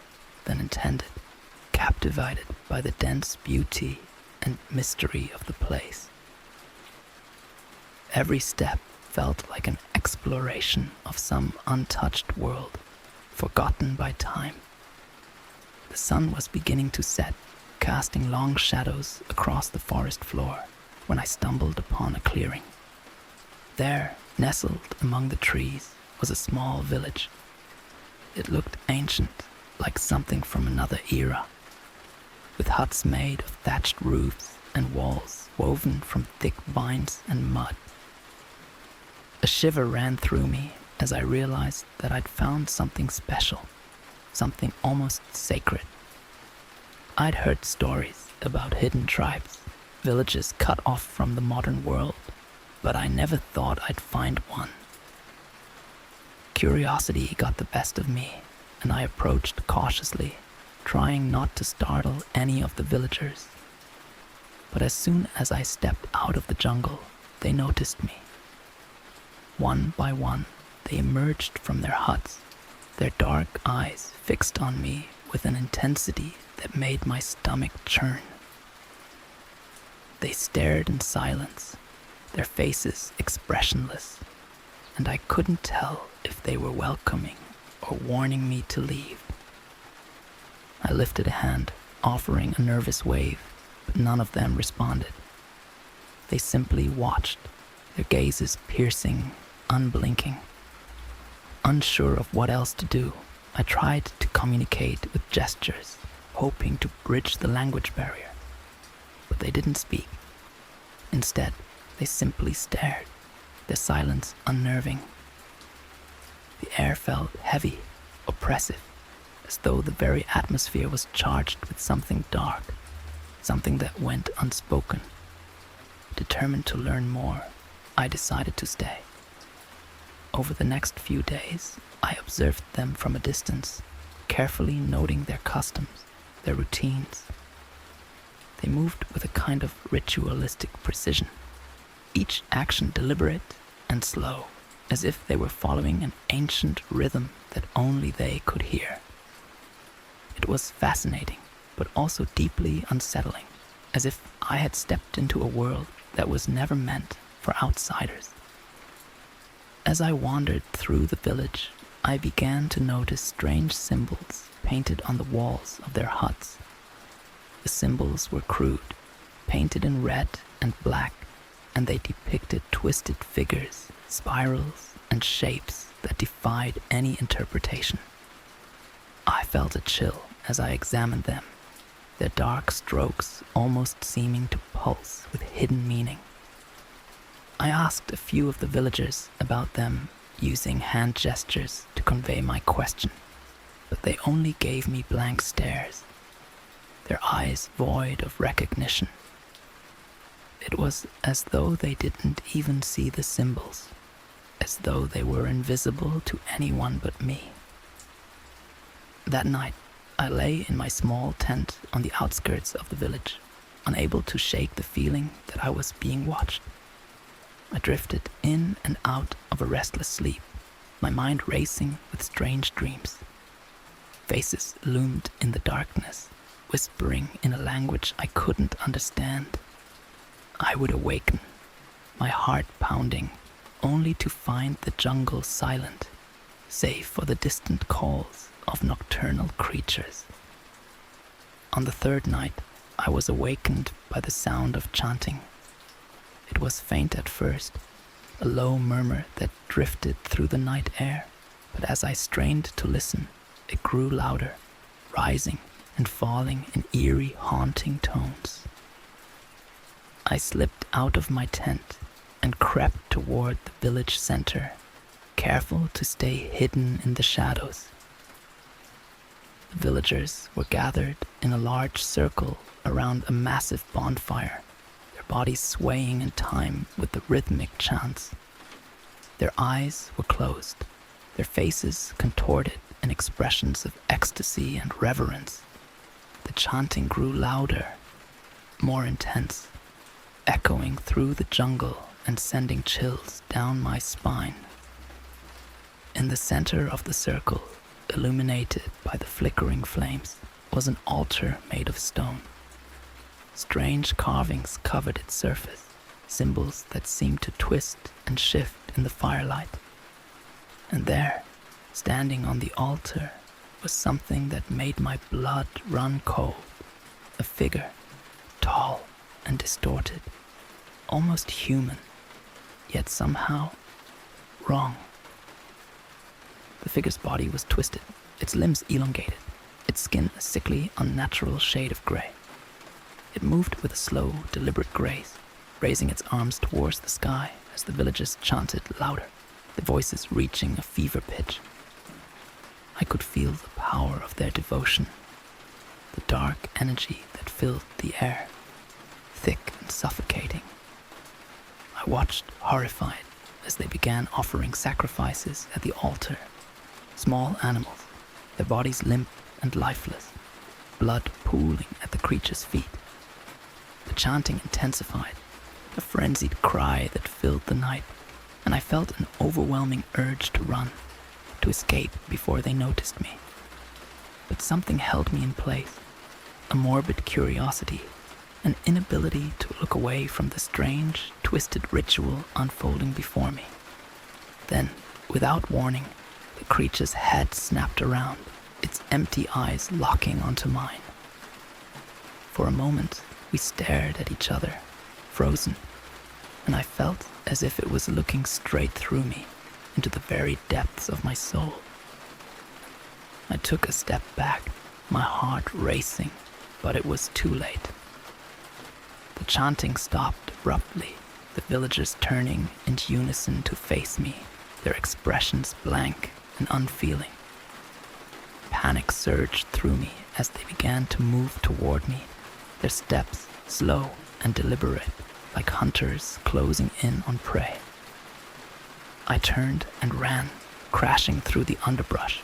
than intended, captivated by the dense beauty and mystery of the place. Every step felt like an exploration of some untouched world, forgotten by time. The sun was beginning to set, casting long shadows across the forest floor when I stumbled upon a clearing. There, nestled among the trees, was a small village. It looked ancient, like something from another era, with huts made of thatched roofs and walls woven from thick vines and mud. A shiver ran through me as I realized that I'd found something special, something almost sacred. I'd heard stories about hidden tribes, villages cut off from the modern world, but I never thought I'd find one. Curiosity got the best of me, and I approached cautiously, trying not to startle any of the villagers. But as soon as I stepped out of the jungle, they noticed me. One by one, they emerged from their huts, their dark eyes fixed on me with an intensity that made my stomach churn. They stared in silence, their faces expressionless, and I couldn't tell if they were welcoming or warning me to leave. I lifted a hand, offering a nervous wave, but none of them responded. They simply watched, their gazes piercing, unblinking. Unsure of what else to do, I tried to communicate with gestures, hoping to bridge the language barrier. But they didn't speak. Instead, they simply stared, their silence unnerving. The air felt heavy, oppressive, as though the very atmosphere was charged with something dark, something that went unspoken. Determined to learn more, I decided to stay. Over the next few days, I observed them from a distance, carefully noting their customs, their routines. They moved with a kind of ritualistic precision, each action deliberate and slow, as if they were following an ancient rhythm that only they could hear. It was fascinating, but also deeply unsettling, as if I had stepped into a world that was never meant for outsiders. As I wandered through the village, I began to notice strange symbols painted on the walls of their huts. The symbols were crude, painted in red and black, and they depicted twisted figures, spirals, and shapes that defied any interpretation. I felt a chill as I examined them, their dark strokes almost seeming to pulse with hidden meaning. I asked a few of the villagers about them, using hand gestures to convey my question, but they only gave me blank stares, their eyes void of recognition. It was as though they didn't even see the symbols, as though they were invisible to anyone but me. That night, I lay in my small tent on the outskirts of the village, unable to shake the feeling that I was being watched. I drifted in and out of a restless sleep, my mind racing with strange dreams. Faces loomed in the darkness, whispering in a language I couldn't understand. I would awaken, my heart pounding, only to find the jungle silent, save for the distant calls of nocturnal creatures. On the third night, I was awakened by the sound of chanting. It was faint at first, a low murmur that drifted through the night air, but as I strained to listen, it grew louder, rising and falling in eerie, haunting tones. I slipped out of my tent and crept toward the village center, careful to stay hidden in the shadows. The villagers were gathered in a large circle around a massive bonfire, bodies swaying in time with the rhythmic chants. Their eyes were closed, their faces contorted in expressions of ecstasy and reverence. The chanting grew louder, more intense, echoing through the jungle and sending chills down my spine. In the center of the circle, illuminated by the flickering flames, was an altar made of stone. Strange carvings covered its surface, symbols that seemed to twist and shift in the firelight. And there, standing on the altar, was something that made my blood run cold. A figure, tall and distorted, almost human, yet somehow wrong. The figure's body was twisted, its limbs elongated, its skin a sickly, unnatural shade of gray. It moved with a slow, deliberate grace, raising its arms towards the sky as the villagers chanted louder, their voices reaching a fever pitch. I could feel the power of their devotion, the dark energy that filled the air, thick and suffocating. I watched, horrified, as they began offering sacrifices at the altar. Small animals, their bodies limp and lifeless, blood pooling at the creature's feet. The chanting intensified, a frenzied cry that filled the night, and I felt an overwhelming urge to run, to escape before they noticed me. But something held me in place, a morbid curiosity, an inability to look away from the strange, twisted ritual unfolding before me. Then, without warning, the creature's head snapped around, its empty eyes locking onto mine. For a moment, we stared at each other, frozen, and I felt as if it was looking straight through me, into the very depths of my soul. I took a step back, my heart racing, but it was too late. The chanting stopped abruptly, the villagers turning in unison to face me, their expressions blank and unfeeling. Panic surged through me as they began to move toward me, their steps slow and deliberate, like hunters closing in on prey. I turned and ran, crashing through the underbrush,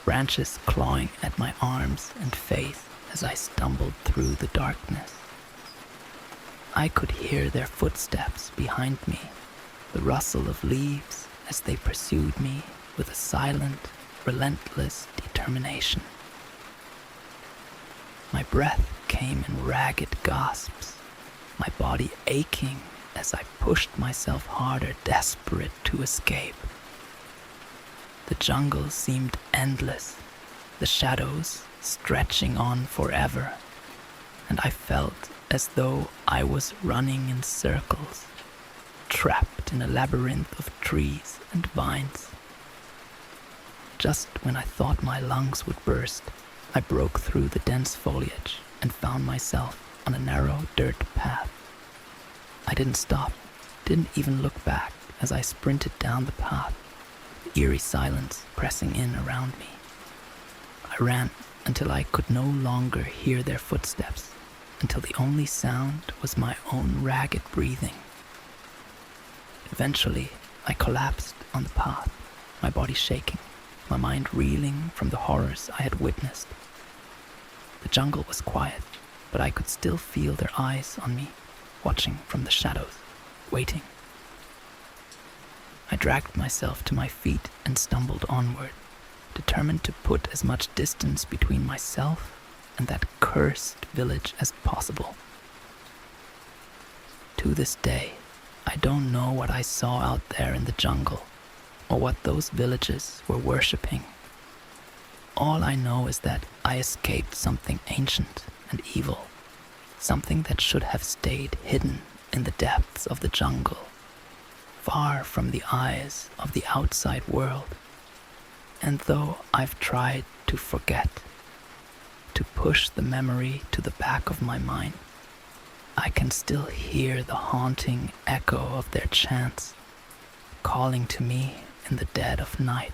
branches clawing at my arms and face as I stumbled through the darkness. I could hear their footsteps behind me, the rustle of leaves as they pursued me with a silent, relentless determination. My breath came in ragged gasps, my body aching as I pushed myself harder, desperate to escape. The jungle seemed endless, the shadows stretching on forever, and I felt as though I was running in circles, trapped in a labyrinth of trees and vines. Just when I thought my lungs would burst, I broke through the dense foliage and found myself on a narrow dirt path. I didn't stop, didn't even look back as I sprinted down the path, the eerie silence pressing in around me. I ran until I could no longer hear their footsteps, until the only sound was my own ragged breathing. Eventually, I collapsed on the path, my body shaking, my mind reeling from the horrors I had witnessed. The jungle was quiet, but I could still feel their eyes on me, watching from the shadows, waiting. I dragged myself to my feet and stumbled onward, determined to put as much distance between myself and that cursed village as possible. To this day, I don't know what I saw out there in the jungle, or what those villagers were worshipping. All I know is that I escaped something ancient and evil, something that should have stayed hidden in the depths of the jungle, far from the eyes of the outside world. And though I've tried to forget, to push the memory to the back of my mind, I can still hear the haunting echo of their chants, calling to me in the dead of night.